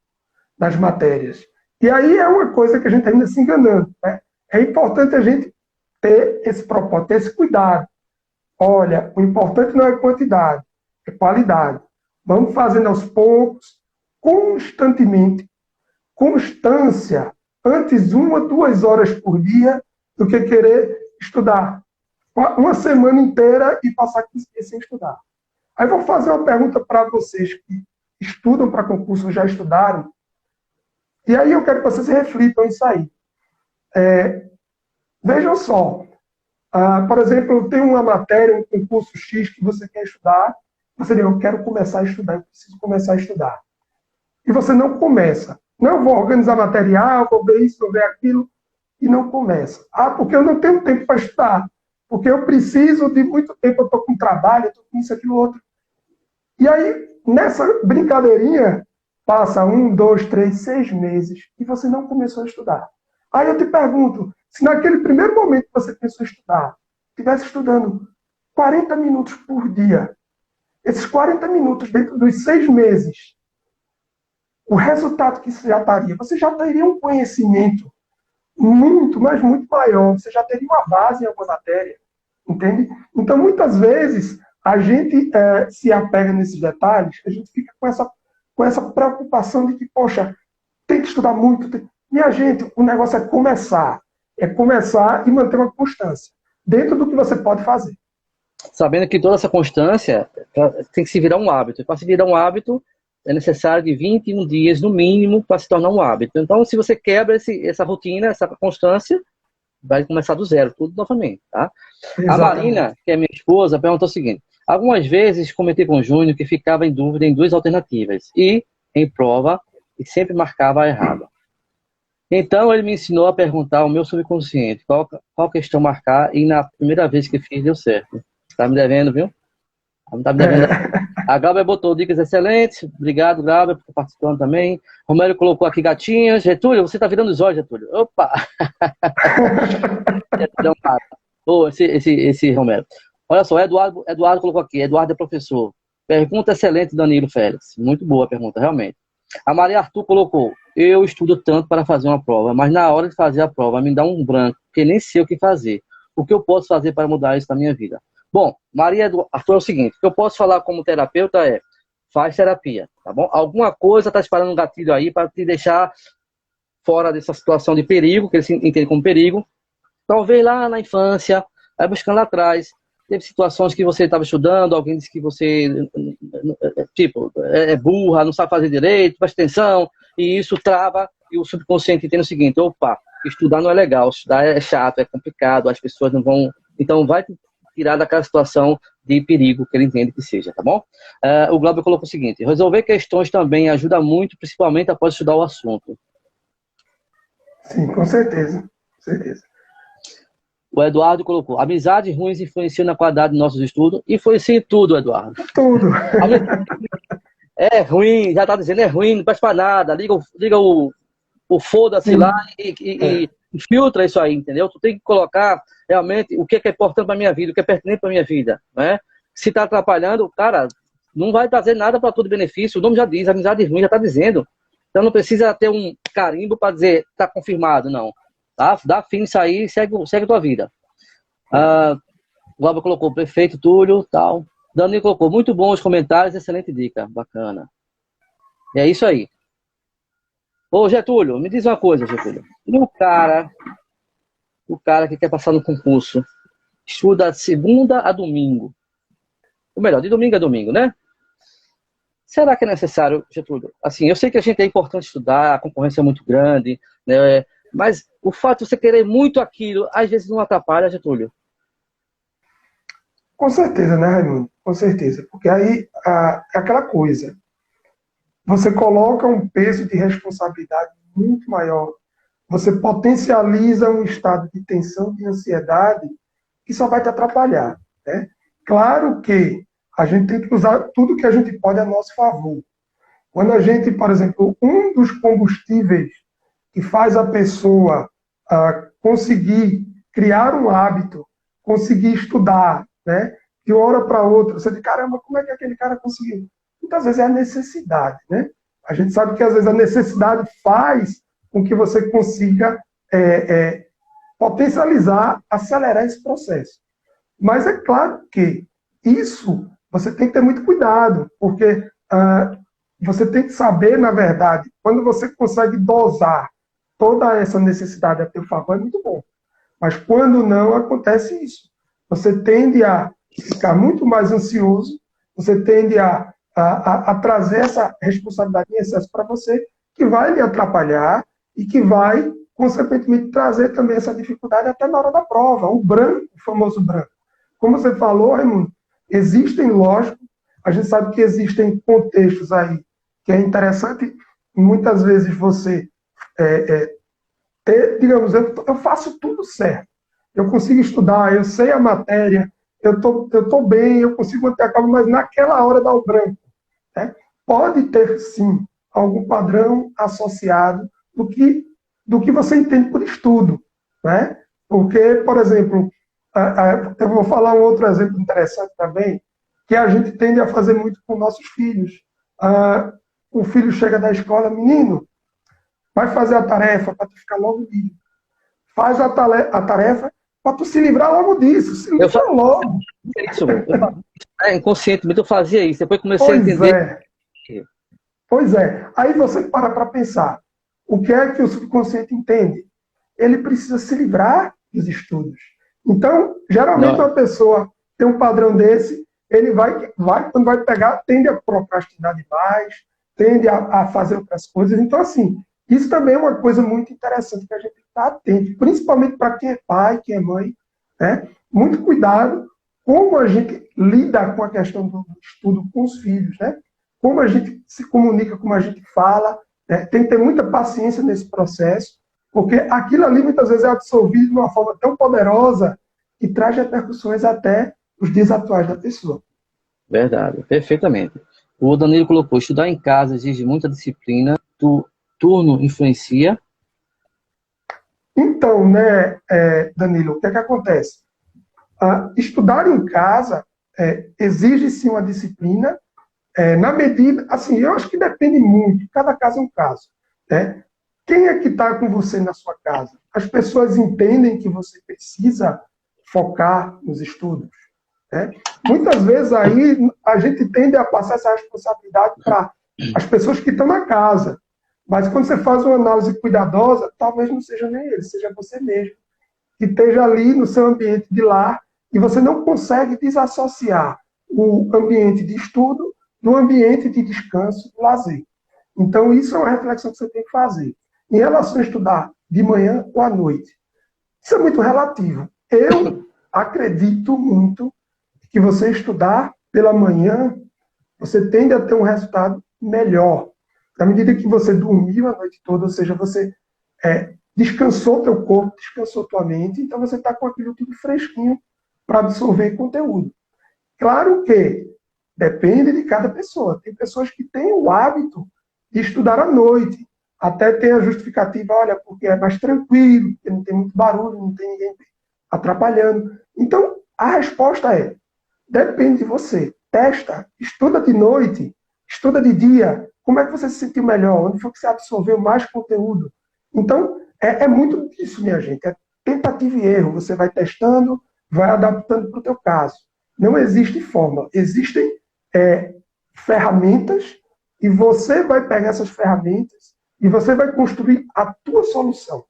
nas matérias. E aí é uma coisa que a gente ainda se enganando, né? É importante a gente ter esse propósito, ter esse cuidado. Olha, o importante não é quantidade, é qualidade. Vamos fazendo aos poucos, constantemente, constância, antes 1 a 2 horas por dia, do que querer estudar uma semana inteira e passar 15 dias sem estudar. Aí vou fazer uma pergunta para vocês que estudam para concurso, já estudaram, e aí eu quero que vocês reflitam isso aí. Vejam só, por exemplo, tem uma matéria, um concurso X que você quer estudar, você diz, eu quero começar a estudar, eu preciso começar a estudar. E você não começa. Não, vou organizar material, vou ver isso, vou ver aquilo, e não começa. Porque eu não tenho tempo para estudar, porque eu preciso de muito tempo, eu estou com trabalho, eu estou com isso, aquilo, outro. E aí, nessa brincadeirinha, passa 1, 2, 3, 6 meses, e você não começou a estudar. Aí eu te pergunto, se naquele primeiro momento que você pensou em estudar, estivesse estudando 40 minutos por dia, esses 40 minutos dentro dos 6 meses, o resultado que isso já daria, você já teria um conhecimento muito, mas muito maior, você já teria uma base em alguma matéria, entende? Então, muitas vezes, a gente se apega nesses detalhes, a gente fica com essa preocupação de que, poxa, tem que estudar muito. Minha gente, o negócio é começar e manter uma constância dentro do que você pode fazer. Sabendo que toda essa constância tem que se virar um hábito. Para se virar um hábito, é necessário de 21 dias, no mínimo, para se tornar um hábito. Então, se você quebra essa rotina, essa constância, vai começar do zero, tudo novamente. Tá? A Marina, que é minha esposa, perguntou o seguinte: algumas vezes comentei com o Júnior que ficava em dúvida em 2 alternativas e, em prova, e sempre marcava a errada. Então, ele me ensinou a perguntar ao meu subconsciente qual questão marcar, e na primeira vez que fiz, deu certo. Tá me devendo, viu? Não tá me devendo. A Glauber botou dicas excelentes. Obrigado, Glauber, por estar participando também. Romero colocou aqui gatinhas. Getúlio, você tá virando os olhos, Getúlio. Opa! Esse Romero. Olha só, Eduardo colocou aqui. Eduardo é professor. Pergunta excelente, Danilo Félix. Muito boa a pergunta, realmente. A Maria Arthur colocou: eu estudo tanto para fazer uma prova, mas na hora de fazer a prova me dá um branco, porque nem sei o que fazer. O que eu posso fazer para mudar isso na minha vida? Bom, Maria Arthur, é o seguinte: o que eu posso falar como terapeuta é: faz terapia, tá bom? Alguma coisa está disparando um gatilho aí para te deixar fora dessa situação de perigo, que eles entendem como perigo. Talvez lá na infância, vai buscando lá atrás. Teve situações que você estava estudando, alguém disse que você, tipo, é burra, não sabe fazer direito, presta atenção, e isso trava, e o subconsciente entende o seguinte: opa, estudar não é legal, estudar é chato, é complicado, as pessoas não vão... Então vai te tirar daquela situação de perigo que ele entende que seja, tá bom? O Glauber colocou o seguinte: resolver questões também ajuda muito, principalmente após estudar o assunto. Sim, com certeza, com certeza. O Eduardo colocou: amizades ruins influenciam na qualidade dos nossos estudos. Influencia em tudo, Eduardo. Tudo. É ruim, já está dizendo, é ruim, não presta para nada. Liga o foda-se lá e filtra isso aí, entendeu? Tu tem que colocar realmente o que é importante para minha vida, o que é pertinente para minha vida, né? Se está atrapalhando, cara, não vai trazer nada para todo benefício. O nome já diz, amizade ruim já está dizendo. Então não precisa ter um carimbo para dizer está confirmado, não. Tá? Dá fim nisso aí, segue a tua vida. O Glauber colocou: prefeito Túlio, tal. Dani colocou: muito bom os comentários, excelente dica, bacana. É isso aí. Ô, Getúlio, me diz uma coisa, Getúlio. E o cara que quer passar no concurso, estuda de segunda a domingo. Ou melhor, de domingo a domingo, né? Será que é necessário, Getúlio? Assim, eu sei que a gente é importante estudar, a concorrência é muito grande, né? Mas o fato de você querer muito aquilo, às vezes não atrapalha, Getúlio? Com certeza, né, Raimundo? Com certeza. Porque aí é aquela coisa. Você coloca um peso de responsabilidade muito maior. Você potencializa um estado de tensão, de ansiedade, que só vai te atrapalhar, né? Claro que a gente tem que usar tudo que a gente pode a nosso favor. Quando a gente, por exemplo, um dos combustíveis que faz a pessoa conseguir criar um hábito, conseguir estudar, né? De uma hora para outra, você diz: caramba, como é que aquele cara conseguiu? Muitas vezes é a necessidade, né? A gente sabe que às vezes a necessidade faz com que você consiga potencializar, acelerar esse processo. Mas é claro que isso você tem que ter muito cuidado, porque você tem que saber, na verdade, quando você consegue dosar toda essa necessidade a teu favor, é muito bom. Mas quando não, acontece isso. Você tende a ficar muito mais ansioso, você tende a trazer essa responsabilidade em excesso para você, que vai lhe atrapalhar e que vai, consequentemente, trazer também essa dificuldade até na hora da prova. O branco, o famoso branco. Como você falou, Raimundo, existem, lógico, a gente sabe que existem contextos aí que é interessante, muitas vezes você digamos, eu faço tudo certo. Eu consigo estudar, eu sei a matéria, eu tô bem, eu consigo manter a calma, mas naquela hora dá o branco. Né? Pode ter, sim, algum padrão associado do que você entende por estudo. Né? Porque, por exemplo, eu vou falar um outro exemplo interessante também, que a gente tende a fazer muito com nossos filhos. O filho chega da escola: menino, vai fazer a tarefa para tu ficar logo livre. Faz a tarefa para tu se livrar logo disso. Se livra logo. Isso, inconscientemente eu fazia isso. Depois comecei a entender. Pois é. Aí você para pensar. O que é que o subconsciente entende? Ele precisa se livrar dos estudos. Então, geralmente uma pessoa tem um padrão desse, ele quando vai pegar, tende a procrastinar demais, tende a fazer outras coisas. Então, assim, isso também é uma coisa muito interessante que a gente tem que estar atento, principalmente para quem é pai, quem é mãe. Né? Muito cuidado como a gente lida com a questão do estudo com os filhos, né? Como a gente se comunica, como a gente fala. Né? Tem que ter muita paciência nesse processo, porque aquilo ali muitas vezes é absorvido de uma forma tão poderosa que traz repercussões até os dias atuais da pessoa. Verdade, perfeitamente. O Danilo colocou: estudar em casa exige muita disciplina, turno influencia? Então, né, Danilo, o que é que acontece? Estudar em casa exige sim uma disciplina, Na medida, assim, eu acho que depende muito, cada caso é um caso, né? Quem é que está com você na sua casa? As pessoas entendem que você precisa focar nos estudos, né? Muitas vezes aí a gente tende a passar essa responsabilidade para as pessoas que estão na casa. Mas quando você faz uma análise cuidadosa, talvez não seja nem ele, seja você mesmo, que esteja ali no seu ambiente de lar e você não consegue desassociar o ambiente de estudo do ambiente de descanso, do lazer. Então, isso é uma reflexão que você tem que fazer. Em relação a estudar de manhã ou à noite, isso é muito relativo. Eu acredito muito que você estudar pela manhã, você tende a ter um resultado melhor. Na medida que você dormiu a noite toda, ou seja, você descansou teu corpo, descansou tua mente, então você está com aquilo tudo fresquinho para absorver conteúdo. Claro que depende de cada pessoa. Tem pessoas que têm o hábito de estudar à noite. Até tem a justificativa, olha, porque é mais tranquilo, porque não tem muito barulho, não tem ninguém atrapalhando. Então, a resposta é, depende de você. Testa, estuda de noite, estuda de dia. Como é que você se sentiu melhor? Onde foi que você absorveu mais conteúdo? Então, é muito disso, minha gente. É tentativa e erro. Você vai testando, vai adaptando para o teu caso. Não existe fórmula. Existem ferramentas e você vai pegar essas ferramentas e você vai construir a tua solução.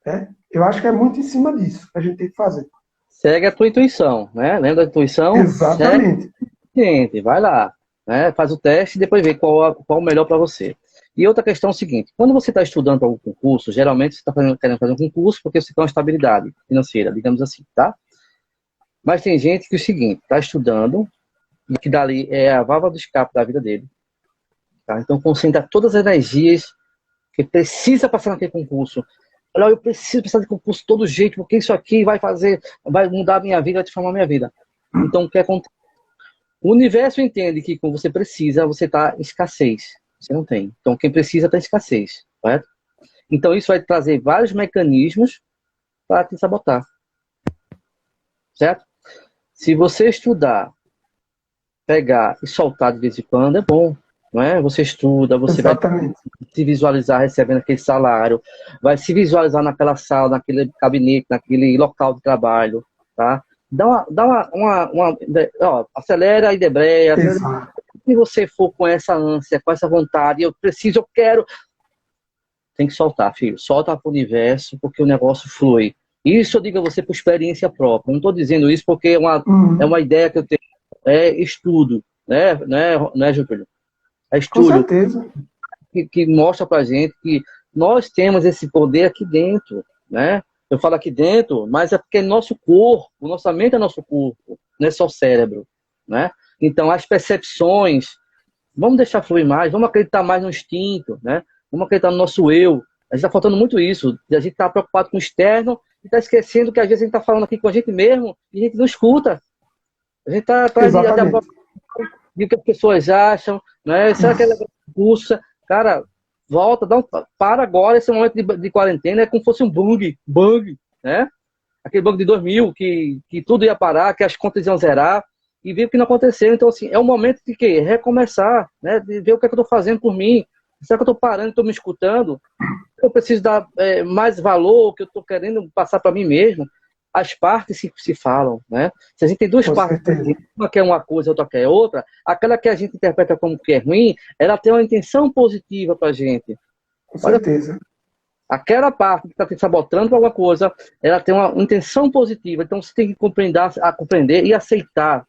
Né? Eu acho que é muito em cima disso que a gente tem que fazer. Segue a tua intuição, né? Lembra da intuição? Exatamente. Segue, vai lá, né? Faz o teste e depois vê qual o melhor para você. E outra questão é o seguinte, quando você está estudando para algum concurso, geralmente você está querendo fazer um concurso porque você quer uma estabilidade financeira, digamos assim, tá? Mas tem gente que é o seguinte, está estudando e que dali é a válvula do escape da vida dele. Tá? Então concentra todas as energias que precisa passar naquele concurso. Olha, eu preciso passar de concurso de todo jeito, porque isso aqui vai mudar a minha vida, vai transformar a minha vida. Então, o que acontece? O universo entende que quando você precisa, você está em escassez. Você não tem. Então, quem precisa está em escassez, correto? Então, isso vai trazer vários mecanismos para te sabotar, certo? Se você estudar, pegar e soltar de vez em quando, é bom. Não é? Você estuda, você Exatamente. vai se visualizar recebendo aquele salário, vai se visualizar naquela sala, naquele gabinete, naquele local de trabalho, tá? Acelera e debreia. Exato. Se você for com essa ânsia, com essa vontade, eu preciso, eu quero, tem que soltar, filho. Solta para o universo, porque o negócio flui. Isso eu digo a você por experiência própria. Não estou dizendo isso porque é uma ideia que eu tenho. É estudo, né, Júlio? É Com estudo certeza. que mostra pra gente que nós temos esse poder aqui dentro, né? Eu falo aqui dentro, mas é porque é nosso corpo, nossa mente é nosso corpo, não é só o cérebro, né? Então, as percepções, vamos deixar fluir mais, vamos acreditar mais no instinto, né? Vamos acreditar no nosso eu. A gente está faltando muito isso. A gente está preocupado com o externo e está esquecendo que às vezes a gente está falando aqui com a gente mesmo e a gente não escuta. A gente está atrás Exatamente. de o que as pessoas acham, né? Será que ela pulsa? Cara, volta, para agora, esse momento de quarentena é como se fosse um bug, né? Aquele bug de 2000, que tudo ia parar, que as contas iam zerar, e viu que não aconteceu. Então, assim, é o momento de quê? Recomeçar, né? De ver o que é que eu estou fazendo por mim. Será que eu estou parando, estou me escutando? Eu preciso dar mais valor que eu estou querendo passar para mim mesmo. As partes se falam, né? Se a gente tem duas Com partes, certeza. uma quer uma coisa, outra quer outra, aquela que a gente interpreta como que é ruim, ela tem uma intenção positiva para a gente. Com Olha, certeza. aquela parte que está te sabotando para alguma coisa, ela tem uma intenção positiva. Então você tem que compreender e aceitar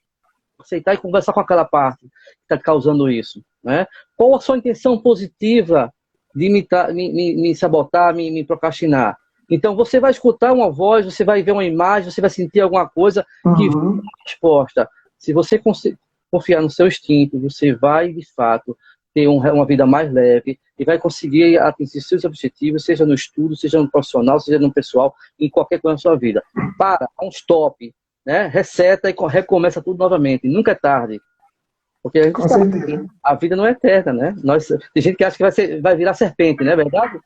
e conversar com aquela parte que está te causando isso, né? Qual a sua intenção positiva de me sabotar, me procrastinar? Então você vai escutar uma voz, você vai ver uma imagem, você vai sentir alguma coisa que vai Uhum. dar resposta. Se você confiar no seu instinto, você vai de fato ter uma vida mais leve e vai conseguir atingir seus objetivos, seja no estudo, seja no profissional, seja no pessoal, em qualquer coisa na sua vida. Para, um stop, né? Reseta e recomeça tudo novamente. Nunca é tarde. Porque a gente Com sabe certeza. que a vida não é eterna, né? Tem gente que acha que vai virar serpente, não é verdade?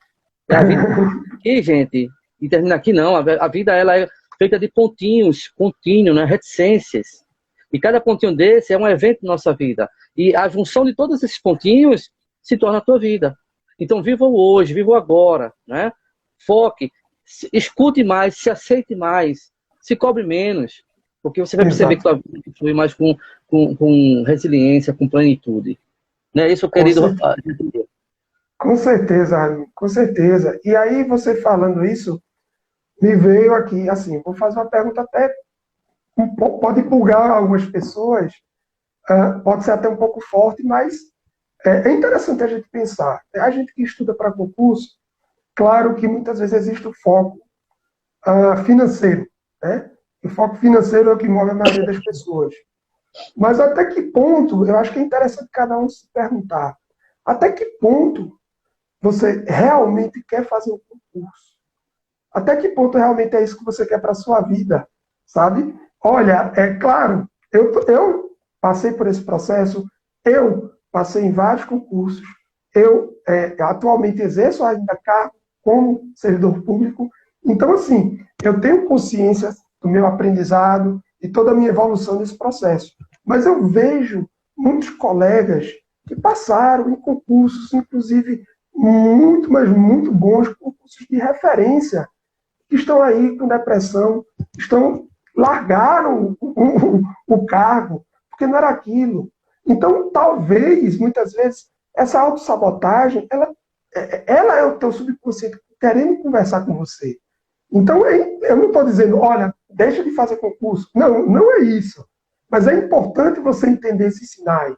A vida aqui, gente, e termina aqui não. A vida ela é feita de pontinhos, contínuo, né? Reticências. E cada pontinho desse é um evento na nossa vida. E a junção de todos esses pontinhos se torna a tua vida. Então, viva o hoje, viva o agora, né? Foque, escute mais, se aceite mais, se cobre menos, porque você vai perceber que tua vida flui mais com resiliência, com plenitude. Não é isso, querido? Com certeza, Raimundo, com certeza. E aí, você falando isso, me veio aqui, assim, vou fazer uma pergunta até, pode empolgar algumas pessoas, pode ser até um pouco forte, mas é interessante a gente pensar. A gente que estuda para concurso, claro que muitas vezes existe o foco financeiro, né? O foco financeiro é o que move a maioria das pessoas. Mas até que ponto, eu acho que é interessante cada um se perguntar, até que ponto você realmente quer fazer um concurso? Até que ponto realmente é isso que você quer para a sua vida, sabe? Olha, é claro, eu passei por esse processo, eu passei em vários concursos, eu atualmente exerço ainda cargo como servidor público, então, assim, eu tenho consciência do meu aprendizado e toda a minha evolução nesse processo. Mas eu vejo muitos colegas que passaram em concursos, inclusive muito, mas muito bons, concursos de referência, que estão aí com depressão, largaram o cargo, porque não era aquilo. Então, talvez, muitas vezes, essa autossabotagem, ela é o teu subconsciente querendo conversar com você. Então, eu não estou dizendo, olha, deixa de fazer concurso. Não, não é isso. Mas é importante você entender esses sinais.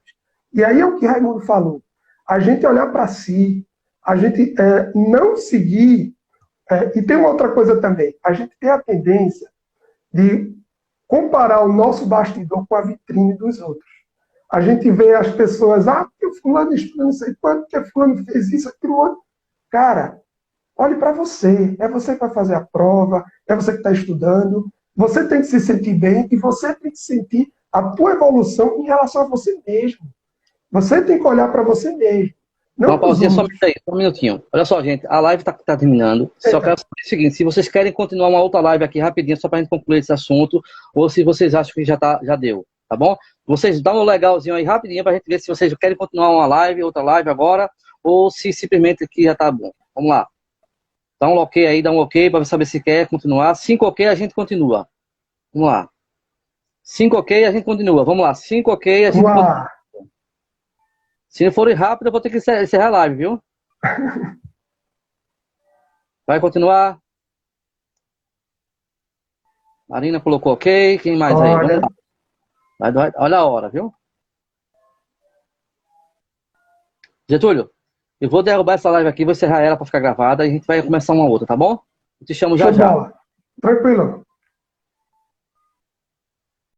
E aí é o que Raimundo falou. A gente olhar para si, a gente não seguir. E tem uma outra coisa também. A gente tem a tendência de comparar o nosso bastidor com a vitrine dos outros. A gente vê as pessoas, porque fulano estuda não sei quanto, porque fulano fez isso, aquilo outro. Cara, olhe para você. É você que vai fazer a prova, é você que está estudando. Você tem que se sentir bem e você tem que sentir a tua evolução em relação a você mesmo. Você tem que olhar para você mesmo. Não, uma pausinha só um minutinho. Olha só, gente, a live tá terminando. Só quero saber o seguinte, se vocês querem continuar uma outra live aqui rapidinho, só pra gente concluir esse assunto, ou se vocês acham que já deu, tá bom? Vocês dão um legalzinho aí rapidinho pra gente ver se vocês querem continuar uma live, outra live agora, ou se simplesmente aqui já tá bom. Vamos lá. Dá um ok aí, dá um ok pra saber se quer continuar. 5 ok, a gente continua. Vamos lá. 5 ok, a gente continua. Vamos lá. 5 ok, a gente continua. Se não for rápido, eu vou ter que encerrar a live, viu? Vai continuar? Marina colocou ok. Quem mais aí? Vamos lá. Olha a hora, viu? Getúlio, eu vou derrubar essa live aqui, vou encerrar ela para ficar gravada e a gente vai começar uma outra, tá bom? Eu te chamo já já. Tranquilo.